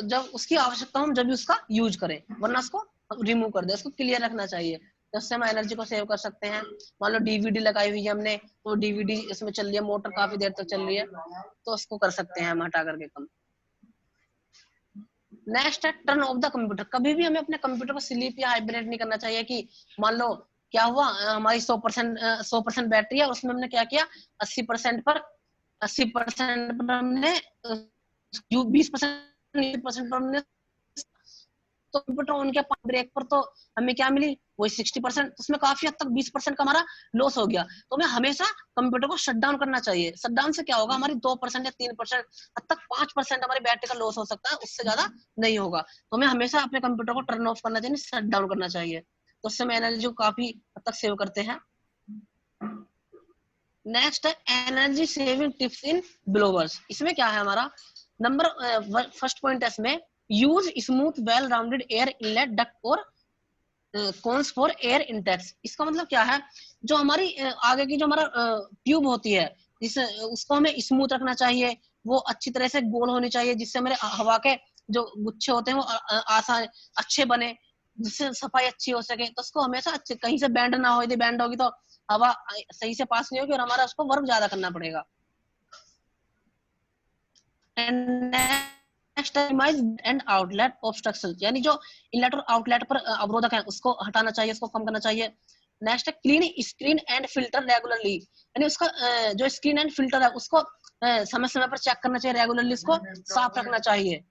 जब उसकी आवश्यकता हो जब भी उसका यूज करें, वरना उसको रिमूव कर दे, उसको क्लियर रखना चाहिए, जिससे हम एनर्जी को सेव कर सकते हैं। मान लो डीवीडी लगाई हुई है हमने, तो डीवीडी इसमें चल रही है, मोटर काफी देर तक चल रही है, तो उसको कर सकते हैं हम हटा करके कम। नेक्स्ट है टर्न ऑफ द कंप्यूटर। कभी भी हमें अपने कंप्यूटर को स्लीप या हाइब्रेट नहीं करना चाहिए कि मान लो क्या हुआ, हमारी 100% बैटरी है, उसमें हमने क्या किया 80% पर हमने 20% पर हमने तो कंप्यूटर ऑन किया ब्रेक पर, तो हमें क्या मिली वही 60%, उसमें काफी हद तक 20% का हमारा लॉस हो गया। तो हमें हमेशा कंप्यूटर को शट डाउन करना चाहिए। शट डाउन से क्या होगा, हमारी 2% या 3% हद तक 5% हमारी बैटरी का लॉस हो सकता है, उससे ज्यादा नहीं होगा। तो हमें हमेशा अपने कंप्यूटर को टर्न ऑफ करना चाहिए, शट डाउन करना चाहिए, तो उससे हम एनर्जी को काफी हद तक सेव करते हैं। नेक्स्ट है एनर्जी सेविंग टिप्स इन ब्लोवर्स। इसमें क्या है हमारा नंबर फर्स्ट पॉइंट है इसमें, use smooth well rounded air inlet duct और कॉन्स फॉर एयर इंटेक्स। इसका मतलब क्या है, जो हमारी आगे की जो हमारा ट्यूब होती है उसको हमें स्मूथ रखना चाहिए, वो अच्छी तरह से गोल होनी चाहिए, जिससे हमारे हवा के जो गुच्छे होते हैं वो आसान अच्छे बने, जिससे सफाई अच्छी हो सके। तो उसको हमेशा अच्छे, कहीं से बैंड ना हो, यदि बैंड होगी तो हवा सही से पास नहीं होगी और हमारा उसको वर्क ज्यादा करना पड़ेगा। एंड आउटलेट ऑब्स्ट्रक्शन, यानी जो इनलेट और आउटलेट पर अवरोधक है उसको हटाना चाहिए, उसको कम करना चाहिए। नेक्स्ट है clean screen and filter regularly, यानी उसका जो स्क्रीन एंड फिल्टर है उसको समय समय पर चेक करना चाहिए, रेगुलरली उसको साफ रखना चाहिए।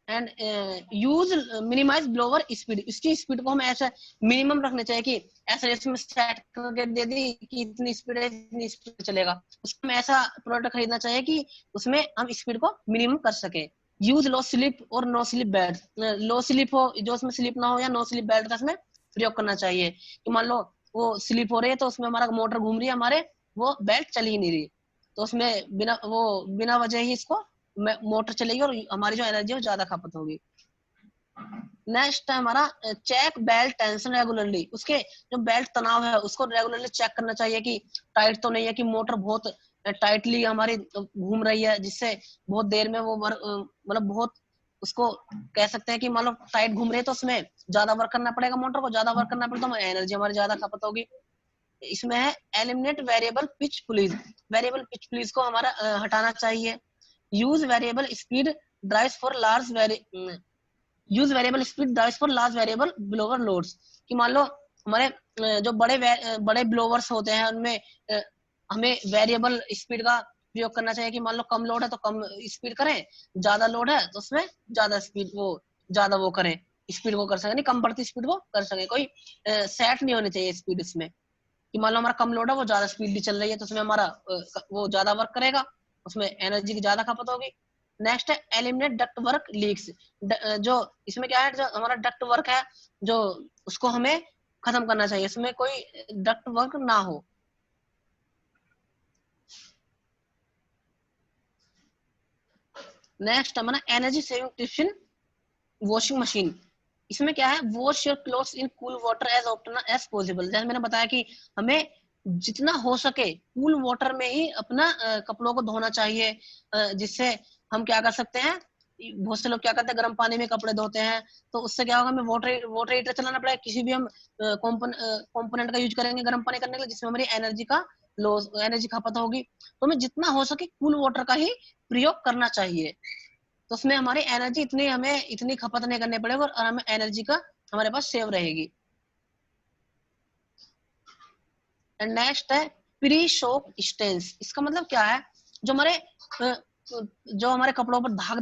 And use minimise blower speed, इसकी स्पीड को हम ऐसा मिनिमम रखने चाहिए कि ऐसा इसमें सेट करके दे दी कि इतनी स्पीड है, इतनी स्पीड चलेगा। उसमें ऐसा प्रोडक्ट खरीदना चाहिए कि उसमें हम स्पीड को मिनिमम कर सके। यूज लो स्लिप और नो स्लिप बेल्ट, लो स्लिप हो जो उसमें स्लिप ना हो, या नो स्लिप बेल्ट का इसमें प्रयोग करना चाहिए कि मान लो वो स्लिप हो रही है तो उसमें हमारा मोटर घूम रही है, हमारे वो बेल्ट चल ही नहीं रही, तो उसमें बिना वजह ही इसको मोटर चलेगी और हमारी जो एनर्जी है वो ज्यादा खपत होगी। नेक्स्ट है हमारा चेक बेल्ट टेंशन रेगुलरली, उसके जो बेल्ट तनाव है उसको रेगुलरली चेक करना चाहिए कि टाइट तो नहीं है, कि मोटर बहुत टाइटली हमारी घूम रही है, जिससे बहुत देर में वो मतलब बहुत उसको कह सकते हैं कि मान लो टाइट घूम रही है तो उसमें ज्यादा वर्क करना पड़ेगा, मोटर को ज्यादा वर्क करना पड़ेगा तो एनर्जी हमारी ज्यादा खपत होगी। इसमें है eliminate variable pitch please. Variable pitch please को हमारा हटाना चाहिए। Use variable speed drives for large use variable speed drives for large variable blower loads. कि मान लो हमारे जो बड़े ब्लोवर्स होते हैं उनमें हमें वेरिएबल स्पीड का प्रयोग करना चाहिए। कि मान लो कम लोड है तो कम स्पीड करें, ज्यादा लोड है तो उसमें ज्यादा स्पीड ज्यादा वो करें, स्पीड को कर सके, नहीं कम बढ़ती स्पीड को कर सके। कोई सेट नहीं होनी चाहिए स्पीड इसमें। कि मान लो हमारा कम लोड है, वो ज्यादा स्पीड चल रही है तो उसमें हमारा वो ज्यादा वर्क करेगा, उसमें एनर्जी की ज्यादा खपत होगी। नेक्स्ट है एलिमिनेट डक्ट वर्क लीक्स। जो इसमें क्या है, जो हमारा डक्ट वर्क है जो उसको हमें खत्म करना चाहिए, इसमें कोई डक्ट वर्क ना हो। नेक्स्ट हमारा energy saving tips in washing machine. इसमें क्या है, wash your clothes in cool water as often as possible. जैसे मैंने बताया कि हमें जितना हो सके कूल वाटर में ही अपना कपड़ों को धोना चाहिए, जिससे हम क्या कर सकते हैं, बहुत से लोग क्या करते हैं गर्म पानी में कपड़े धोते हैं, तो उससे क्या होगा, हमें वाटर हीटर चलाना पड़ेगा। किसी भी हम कंपोनेंट का यूज करेंगे गर्म पानी करने के लिए जिसमें हमारी एनर्जी खपत होगी, तो हमें जितना हो सके कूल वाटर का ही प्रयोग करना चाहिए। तो उसमें हमारी एनर्जी हमें इतनी खपत नहीं करनी पड़ेगी और हमें एनर्जी का हमारे पास सेव रहेगी। एंड नेक्स्ट है प्री शॉक स्टेन्स। इसका मतलब क्या है, जो हमारे कपड़ों पर दाग,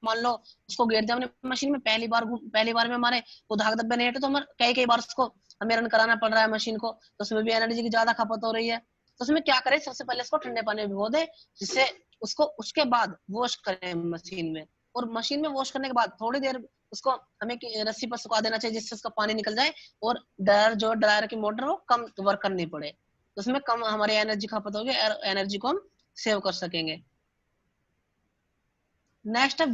मान लो उसको गेर दिया हमने मशीन में, पहली बार में हमारे वो दाग धब्बे नहीं हटे तो हमारे कई बार उसको हमें रन कराना पड़ रहा है मशीन को, तो उसमें भी एनर्जी की ज्यादा खपत हो रही है। तो उसमें क्या करें, सबसे पहले इसको ठंडे पानी में भिगो दे, जिससे उसको उसके बाद वॉश करें मशीन में। और मशीन में वॉश करने के बाद थोड़ी देर उसको हमें रस्सी पर सुखा देना चाहिए, जिससे उसका पानी निकल जाए और ड्रायर की मोटर वो कम वर्क करनी पड़े, तो उसमें कम हमारी एनर्जी खपत होगी और एनर्जी को हम सेव कर सकेंगे। नेक्स्ट है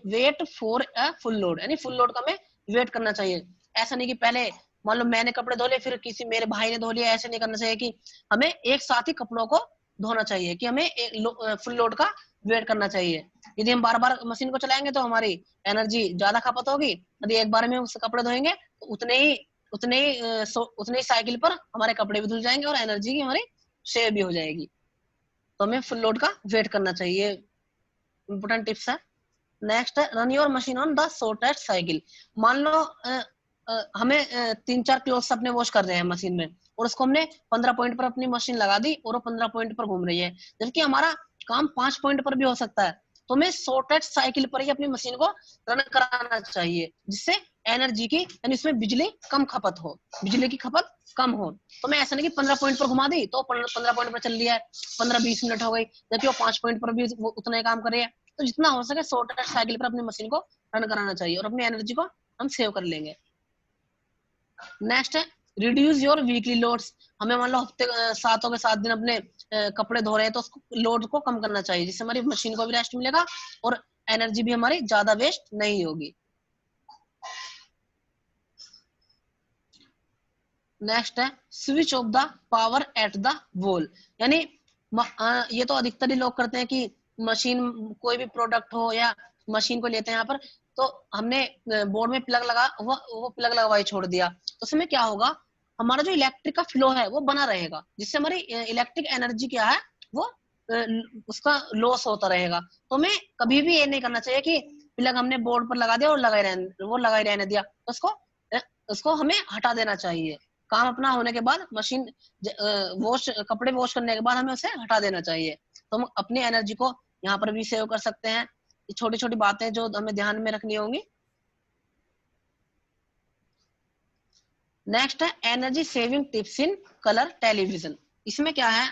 wait for a full load. यानी फुल लोड का हमें वेट करना चाहिए। ऐसा नहीं कि पहले मान लो मैंने कपड़े धो लिए फिर किसी मेरे भाई ने धो लिया, ऐसे नहीं करना चाहिए। कि हमें एक साथ ही कपड़ों को धोना चाहिए, कि हमें फुल लोड का वेट करना चाहिए। यदि हम बार बार मशीन को चलाएंगे तो हमारी एनर्जी ज्यादा खपत होगी। यदि एक बार में उस कपड़े धोएंगे तो उतने ही साइकिल पर हमारे कपड़े भी धुल जाएंगे और एनर्जी की हमारी सेव भी हो जाएगी। तो हमें फुल लोड का वेट करना चाहिए, इंपोर्टेंट टिप्स है। नेक्स्ट है run your machine on the shortest cycle. मान लो हमें 3-4 क्लोथ्स अपने वॉश कर रहे हैं मशीन में और उसको हमने 15 पॉइंट पर अपनी मशीन लगा दी और वो 15 पॉइंट पर घूम रही है, जबकि हमारा काम 5 पॉइंट पर भी हो सकता है। तो हमें शॉर्टेस्ट साइकिल पर ही अपनी मशीन को रन कराना चाहिए, जिससे एनर्जी की यानी इसमें बिजली कम खपत हो, बिजली की खपत कम हो। तो मैं ऐसा नहीं कि 15 पॉइंट पर घुमा दी तो 15 पॉइंट पर चल लिया है, 15-20 मिनट हो गई, जबकि वो 5 पॉइंट पर भी वो उतना ही काम कर रही है। तो जितना हो सके शॉर्टेस्ट साइकिल पर अपनी मशीन को रन कराना चाहिए और अपनी एनर्जी को हम सेव कर लेंगे। नेक्स्ट है रिड्यूस योर वीकली लोड्स। हमें मान लो हफ्ते 7 दिन अपने कपड़े धो रहे हैं तो उसको लोड को कम करना चाहिए, जिससे हमारी मशीन को भी रेस्ट मिलेगा और एनर्जी भी हमारी ज्यादा वेस्ट नहीं होगी। नेक्स्ट है switch off the power at the wall. यानी ये तो अधिकतर ही लोग करते हैं कि मशीन कोई भी प्रोडक्ट हो या मशीन को लेते हैं यहाँ पर, तो हमने बोर्ड में प्लग लगा वो प्लग लगवाई छोड़ दिया, तो उसमें क्या होगा, हमारा जो इलेक्ट्रिक का फ्लो है वो बना रहेगा, जिससे हमारी इलेक्ट्रिक एनर्जी क्या है वो उसका लॉस होता रहेगा। तो हमें कभी भी ये नहीं करना चाहिए कि प्लग हमने बोर्ड पर लगा दिया और लगा ही रहने दिया, तो उसको हमें हटा देना चाहिए। काम अपना होने के बाद मशीन कपड़े वॉश करने के बाद हमें उसे हटा देना चाहिए। तो हम अपनी एनर्जी को यहाँ पर भी सेव कर सकते हैं। ये छोटी छोटी बातें जो हमें ध्यान में रखनी होंगी। नेक्स्ट है energy saving tips in colour television. इसमें क्या है,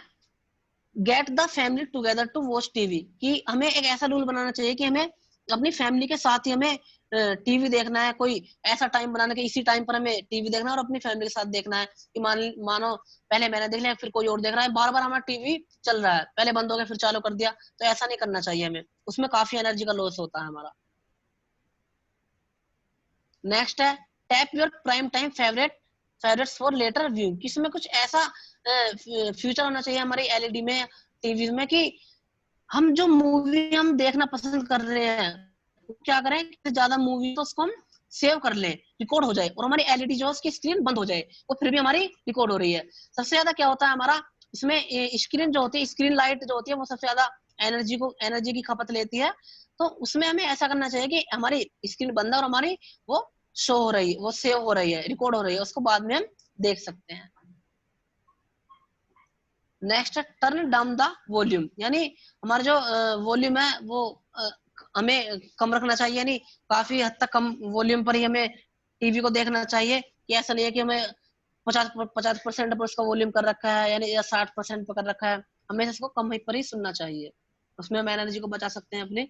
get the family together to watch TV. कि हमें एक ऐसा रूल बनाना चाहिए कि हमें अपनी फैमिली के साथ ही हमें टीवी देखना है। कोई ऐसा टाइम बनाना कि इसी टाइम पर हमें टीवी देखना है और अपनी फैमिली के साथ देखना है। कि मानो पहले मैंने देख लिया फिर कोई और देख रहा है, बार बार हमारा टीवी चल रहा है, पहले बंद हो गया फिर चालू कर दिया, तो ऐसा नहीं करना चाहिए हमें, उसमें काफी एनर्जी का लॉस होता है हमारा। नेक्स्ट है tap your prime time favourites for later view. किसमें कुछ ऐसा फ्यूचर होना चाहिए हमारी एलईडी में, टीवी में, कि हम जो मूवी हम देखना पसंद कर रहे हैं क्या करें, ज्यादा मूवी तो उसको हम सेव कर लें, रिकॉर्ड हो जाए, और हमारी एलईडी जो है उसकी स्क्रीन बंद हो जाए, वो फिर भी हमारी रिकॉर्ड हो रही है। सबसे ज्यादा क्या होता है हमारा इसमें, स्क्रीन जो होती है, स्क्रीन लाइट जो होती है, वो सबसे ज्यादा एनर्जी की खपत लेती है। तो उसमें हमें ऐसा करना चाहिए कि हमारी स्क्रीन बंद है और हमारी वो शो हो रही है, वो सेव हो रही है, रिकॉर्ड हो रही है, उसको बाद में हम देख सकते हैं। नेक्स्ट है टर्न डाउन द वॉल्यूम, यानी हमारा जो वॉल्यूम है वो हमें कम रखना चाहिए, यानी काफी हद तक कम वॉल्यूम पर ही हमें टीवी को देखना चाहिए, कि ऐसा नहीं है कि हमें 50% पर उसका वॉल्यूम कर रखा है, यानी या 60% पर कर रखा है, हमें इसको कम ही पर ही सुनना चाहिए, उसमें हम एनर्जी को बचा सकते हैं अपने।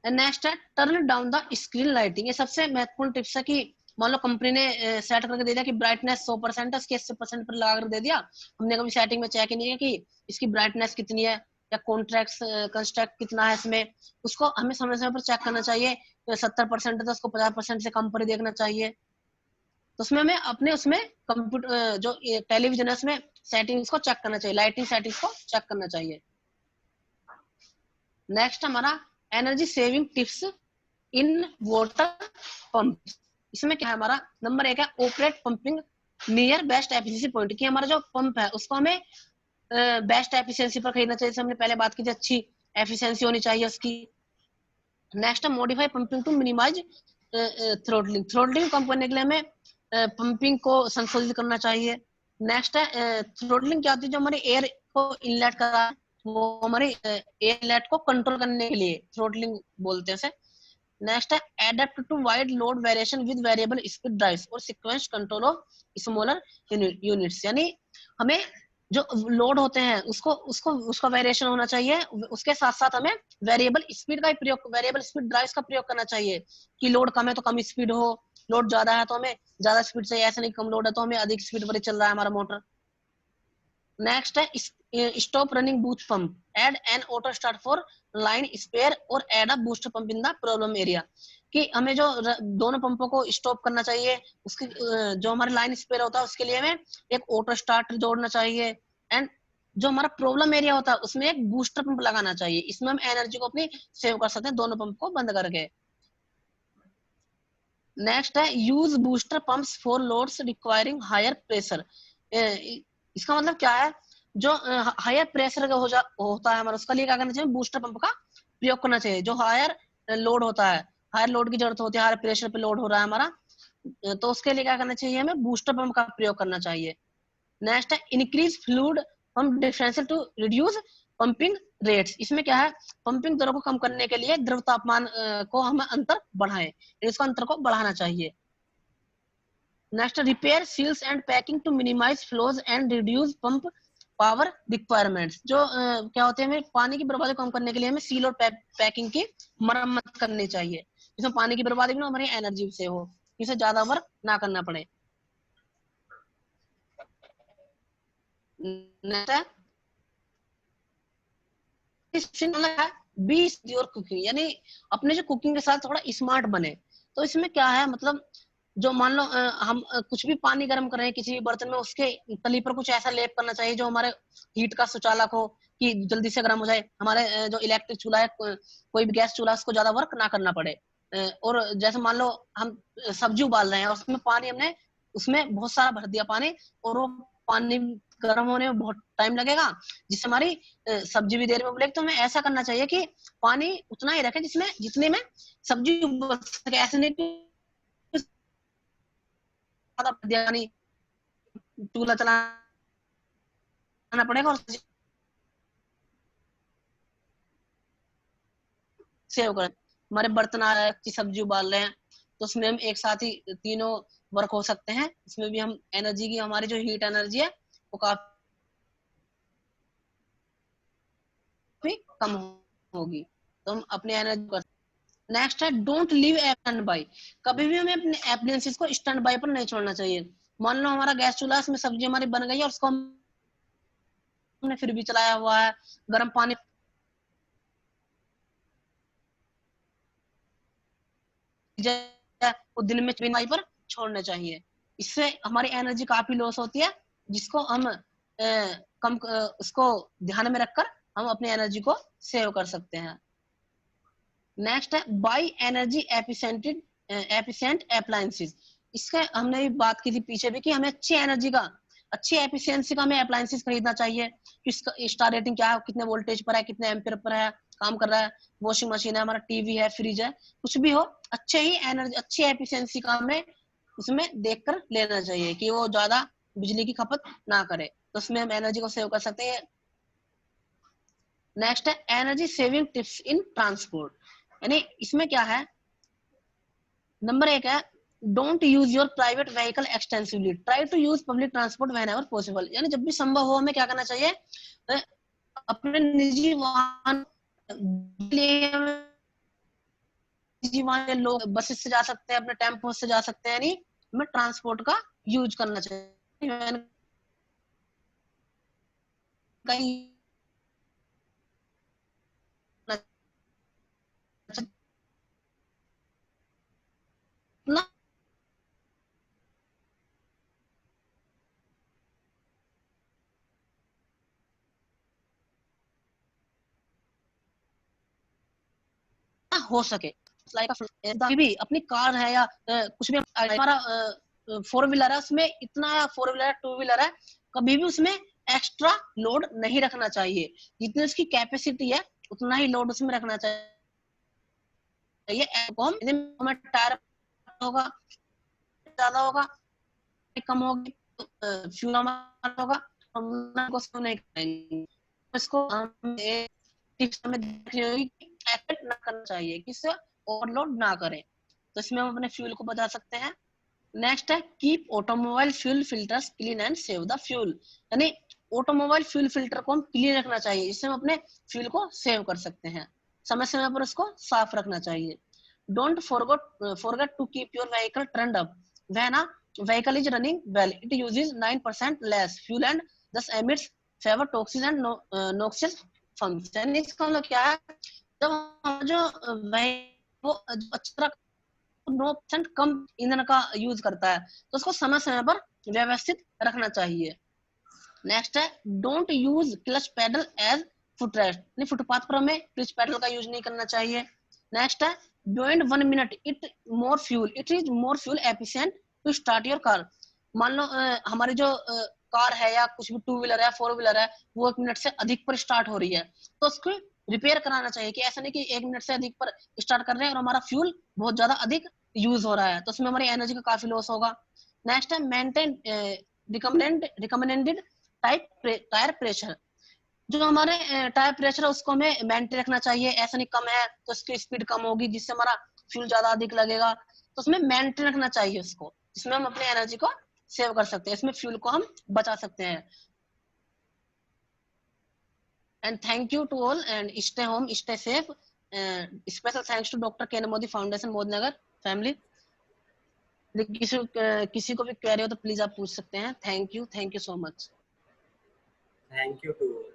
नेक्स्ट है turn down the screen lighting, ये सबसे महत्वपूर्ण टिप्स है, कि मान लो कंपनी ने सेट करके दे दिया कि ब्राइटनेस 100% है, इसके 80% पर लगा कर दे दिया, हमने कभी सेटिंग में चेक ही नहीं किया कि इसकी ब्राइटनेस कितनी है या कंस्ट्रक्ट कितना है इसमें, उसको हमें समय समय पर चेक करना चाहिए। 70% है तो उसको 50% से कम पर ही देखना चाहिए। तो उसमें हमें अपने उसमें कंप्यूटर जो टेलीविजन है उसमें सेटिंग्स को चेक करना चाहिए, लाइटिंग सेटिंग्स को चेक करना चाहिए। नेक्स्ट हमारा energy saving tips in water pump, इसमें क्या है हमारा नंबर 1 है operate pumping near best efficiency point, कि हमारा जो पंप है उसको हमें बेस्ट एफिशिएंसी पर खरीदना चाहिए, जैसे हमने पहले बात की थी, अच्छी एफिशिएंसी होनी चाहिए उसकी। नेक्स्ट है modify pumping to minimize throttling, throttling कम करने के लिए हमें पंपिंग को संशोधित करना चाहिए। नेक्स्ट है थ्रोटलिंग क्या होती है, जो हमारे एयर को इनलेट करा वो हमारे एयर इनलेट को कंट्रोल करने के लिए थ्रोटलिंग बोलते हैं उसे। नेक्स्ट है adapt to wide load variation with variable speed drives और sequence control of smaller units, यानी हमें जो लोड होते हैं उसको उसको उसका वेरिएशन होना चाहिए, उसके साथ साथ हमें वेरिएबल स्पीड का प्रयोग, वेरिएबल स्पीड ड्राइव्स का प्रयोग करना चाहिए, कि लोड कम है तो कम स्पीड हो, लोड ज्यादा है तो हमें ज्यादा स्पीड चाहिए, ऐसा नहीं कम लोड है तो हमें अधिक स्पीड पर ही चल रहा है हमारा मोटर। नेक्स्ट है stop running boost pump, add an auto start for line spare और add a booster pump in the problem area, कि हमें जो दोनों पंपों को स्टॉप करना चाहिए, उसकी जो हमारे लाइन स्पेयर होता है उसके लिए हमें एक ऑटो स्टार्ट जोड़ना चाहिए, एंड जो हमारा प्रॉब्लम एरिया होता है उसमें एक बूस्टर पंप लगाना चाहिए, इसमें हम एनर्जी को अपनी सेव कर सकते हैं दोनों पंप को बंद करके। नेक्स्ट है use booster pumps for loads requiring higher pressure, इसका मतलब क्या है, जो हायर प्रेशर का होता है हमारा, उसके लिए क्या करना चाहिए, बूस्टर पंप का प्रयोग करना चाहिए। जो हायर लोड होता है, हायर लोड की जरूरत होती है, हायर प्रेशर पे लोड हो रहा है हमारा, तो उसके लिए क्या करना चाहिए, हमें बूस्टर पंप का प्रयोग करना चाहिए। नेक्स्ट है increase fluid pump differential to reduce pumping rates, इसमें क्या है, पंपिंग दरों को कम करने के लिए द्रव तापमान को हम अंतर बढ़ाएं, इसका अंतर को बढ़ाना चाहिए। Next repair seals and packing to minimise flows and reduce pump power requirements, जो क्या होते हैं, हमें पानी की बर्बादी कम करने के लिए हमें सील और पैकिंग की मरम्मत करनी चाहिए, जिसमें पानी की बर्बादी भी ना हमारी एनर्जी से हो, इसे ज्यादा वर्क ना करना पड़े। बी और कुकिंग, यानी अपने जो कुकिंग के साथ थोड़ा स्मार्ट बने। तो इसमें क्या है, मतलब जो मान लो हम कुछ भी पानी गर्म कर रहे हैं किसी भी बर्तन में, उसके तली पर कुछ ऐसा लेप करना चाहिए जो हमारे हीट का सुचालक हो, कि जल्दी से गर्म हो जाए, हमारे जो इलेक्ट्रिक चूल्हा है, कोई भी गैस चूल्हा, उसको ज्यादा वर्क ना करना पड़े। और जैसे मान लो हम सब्जी उबाल रहे हैं और उसमें पानी हमने उसमें बहुत सारा भर दिया पानी, और वो पानी गर्म होने में बहुत टाइम लगेगा, जिससे हमारी सब्जी भी देर में उबलेगी। तो हमें ऐसा करना चाहिए कि पानी उतना ही रखे जिसमें जितने में सब्जी उबल सके, ऐसे नहीं ज्यादा भर दिया, यानी चूल्हा चलाना पड़ेगा और सेव कर, हमारे बर्तन आ रहे हैं, सब्जी उबाल रहे हैं, तो उसमें हम एक साथ ही तीनों वर्क हो सकते हैं, इसमें भी हम एनर्जी की, हमारी जो हीट एनर्जी है वो काफी कम होगी, तो हम अपनी एनर्जी कर। नेक्स्ट है डोंट लीव स्टैंड बाय, कभी भी हमें अपने एप्लायंसेस को स्टैंड बाय पर नहीं छोड़ना चाहिए। मान लो हमारा गैस चूल्हा, इसमें सब्जी हमारी बन गई है और उसको हमने फिर भी चलाया हुआ है, गर्म पानी दिन में पर छोड़ना चाहिए, इससे हमारी एनर्जी काफी लॉस होती है जिसको हम उसको ध्यान में रखकर हम अपनी एनर्जी को सेव कर सकते हैं। नेक्स्ट है बाय एनर्जी एफिशिएंट अप्लायंसेस। इसका हमने भी बात की थी पीछे भी कि हमें अच्छी एफिशिएंसी का हमें अप्लायंसेस खरीदना चाहिए। इसका स्टार रेटिंग क्या है, कितने वोल्टेज पर है, कितने एम्पियर पर है, काम कर रहा है, वॉशिंग मशीन है, हमारा टीवी है, फ्रिज है, कुछ भी हो, अच्छी एफिशिएंसी का हमें उसमें देखकर लेना चाहिए कि वो ज्यादा बिजली की खपत ना करे, तो उसमें हम एनर्जी को सेव कर सकते हैं। नेक्स्ट है energy saving tips in transport, यानी इसमें क्या है, नंबर 1 है don't use your private vehicle extensively, try to use public transport whenever possible. यानी जब भी संभव हो हमें क्या करना चाहिए, अपने निजी वाहन लोग बस से जा सकते हैं, अपने टेम्पो से जा सकते हैं, यानी हमें ट्रांसपोर्ट का यूज करना चाहिए। कहीं ना हो सके भी अपनी कार है या कुछ भी हमारा 4 व्हीलर है, उसमें इतना 4 व्हीलर 2 व्हीलर है, कभी भी उसमें एक्स्ट्रा लोड नहीं रखना चाहिए। जितनी उसकी कैपेसिटी है उतना ही लोड उसमें रखना चाहिए। हमें टायर होगा ज्यादा होगा, कम होगी, फ्यूल हमारा होगा, हम नहीं करेंगे। इसको हम ना करना चाहिए कि इससे ओवरलोड ना करें, तो इसमें हम अपने फ्यूल को बचा सकते हैं। नेक्स्ट है keep automobile fuel filters clean and save the fuel, यानी ऑटोमोबाइल फ्यूल फिल्टर को हम क्लीन रखना चाहिए, इससे हम अपने फ्यूल को सेव कर सकते हैं। समय समय पर उसको साफ रखना चाहिए। Don't forget to keep your vehicle turned up when a vehicle is running well, it uses 9% less fuel and thus emits fewer toxic and noxious fumes। यानी इसका मतलब क्या है, जब जो वो अच्छा 9% कम ईंधन का यूज करता है तो उसको समय समय पर व्यवस्थित रखना चाहिए। नेक्स्ट है don't use clutch pedal as footrest, footpath पर हमें क्लच पेडल का यूज नहीं करना चाहिए। नेक्स्ट है beyond 1 minute it is more fuel efficient to start your car. मान लो हमारी जो कार है या कुछ भी 2 व्हीलर है 4 व्हीलर है, वो 1 मिनट से अधिक पर स्टार्ट हो रही है, तो उसको रिपेयर कराना चाहिए। कि ऐसा नहीं कि 1 मिनट से अधिक पर स्टार्ट कर रहे हैं और हमारा फ्यूल बहुत ज्यादा अधिक यूज हो रहा है, तो उसमें हमारी एनर्जी का काफी लॉस होगा। नेक्स्ट है मेंटेन रिकमेंडेड टायर प्रेशर, जो हमारे टायर प्रेशर है उसको हमें मेंटेन रखना चाहिए। ऐसा नहीं कम है तो उसकी स्पीड कम होगी जिससे हमारा फ्यूल ज्यादा अधिक लगेगा, तो उसमें मेंटेन रखना चाहिए उसको, जिसमें हम अपनी एनर्जी को सेव कर सकते हैं, इसमें फ्यूल को हम बचा सकते हैं। And thank you to all and stay home stay safe. Special thanks to doctor K Modi foundation Modinagar family. किसी को भी क्वेरी हो तो प्लीज आप पूछ सकते हैं। Thank you so much. Thank you to all.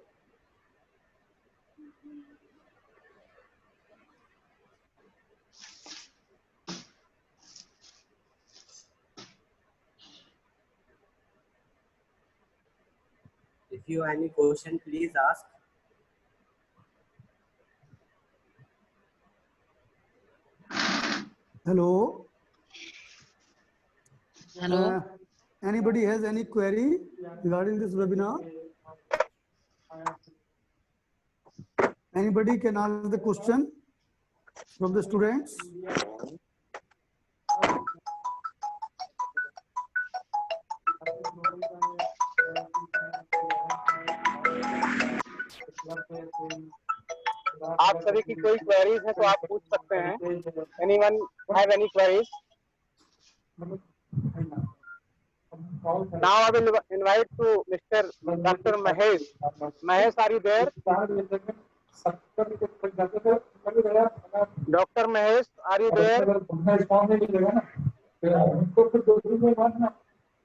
If you have any question, please ask. Hello. Hello. Anybody has any query regarding this webinar? Anybody can ask the question from the students? आप सभी की कोई queries है तो आप पूछ सकते हैं। Anyone have any queries? Now I will invite to Mr. Dr. Mahesh. Mahesh, are you there? Dr. Mahesh, are you there?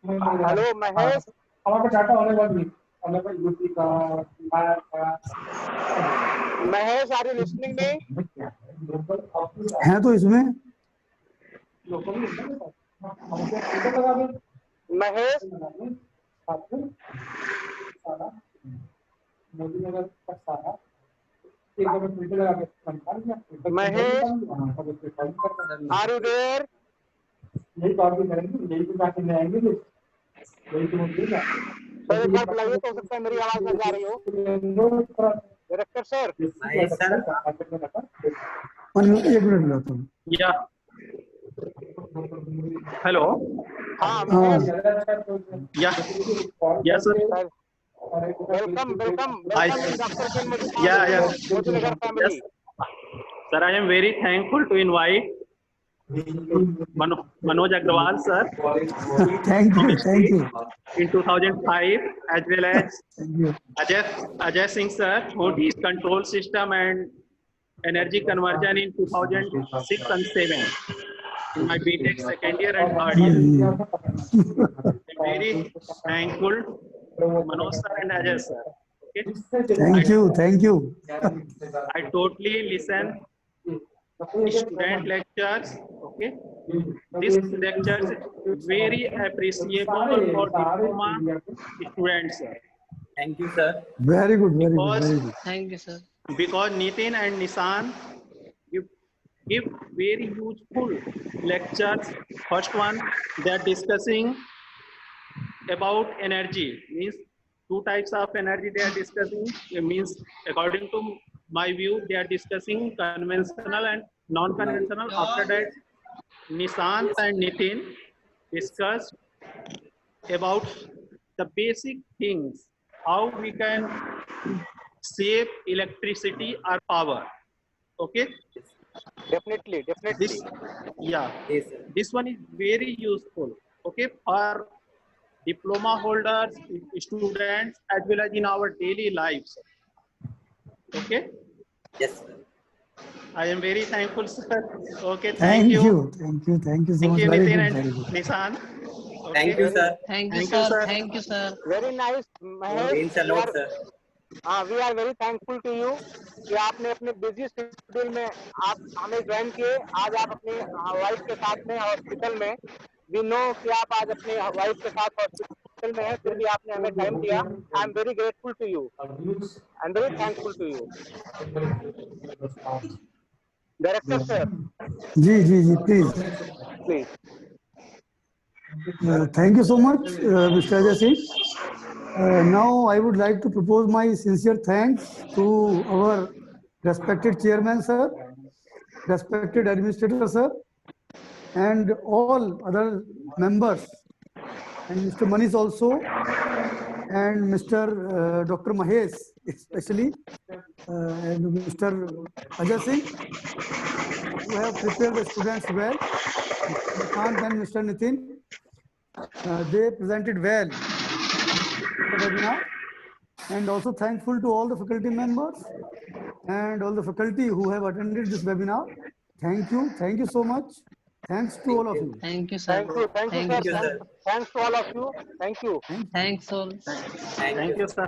Hello, Mahesh. Mahesh, are you listening me? है तो इसमें Mahesh, Mahesh, are you there? Sir एक बार बुलाइए तो हो सकता है मेरी आवाज न जा रही हो। Director sir. महेश सर, एक मिनट बुलाता हूँ। Yeah. Hello. हाँ हाँ, Yeah. Yes, sir. Sir welcome welcome I. Welcome in doctor के Yeah, yeah. Modinagar family. Sir, I am very thankful to invite Manoj Agrawal, sir, thank you, thank you, in 2005, as well as thank you. Ajay Singh, sir, who did control system and energy conversion in 2006 and 7 in my BTech second year and third year. I'm very thankful to Manoj sir and Ajay sir. Okay. Thank you. I totally listen student lectures. Okay. This lectures very appreciable for diploma students, sir. thank you sir. Very good, very good, Because very good. Thank you, sir. because Nitin and Nissan give very useful lectures. First one, they are discussing about energy, means two types of energy they are discussing. It means according to my view, they are discussing conventional and non-conventional. After that, Nishant and Nitin discussed about the basic things, how we can save electricity or power. Okay. Definitely definitely. This, yeah, Yes sir. this one is very useful. Okay, for diploma holders, students, as well as in our daily lives. Okay, Yes sir. I am very thankful, sir. Okay, Thank you, thank you, thank you so Thank much. you, Very Nitin good, very and good. Nishan. Thank you sir. Thank you, Thank you, sir. sir. Thank you, sir. Very nice Mahesh. Means a lot sir. हाँ we are very thankful to you कि आपने अपने busy schedule में आप हमें join किए। आज आप अपनी वाइफ के साथ में हॉस्पिटल में, वी नो कि आप आज अपनी वाइफ के साथ हॉस्पिटल में हैं, फिर भी आपने हमें टाइम दिया। I am very grateful to you and very thankful to you. Director sir ji, please. Please. Thank you so much, Mr. Ajay Singh. Now I would like to propose my sincere thanks to our respected chairman, sir, respected administrator, sir, and all other members, and Mr. Manish also, and Mr. Dr. Mahesh, especially, and Mr. Ajay Singh, who have prepared the students well. Nishant and Mr. Nitin, they presented well the webinar, and also thankful to all the faculty members and all the faculty who have attended this webinar. Thank you so much. Thanks to all of you. Thank you, sir. Thank you Thank you sir. sir. Thanks to all of you. Thank you. Thanks all. Thank Thank you. you, sir.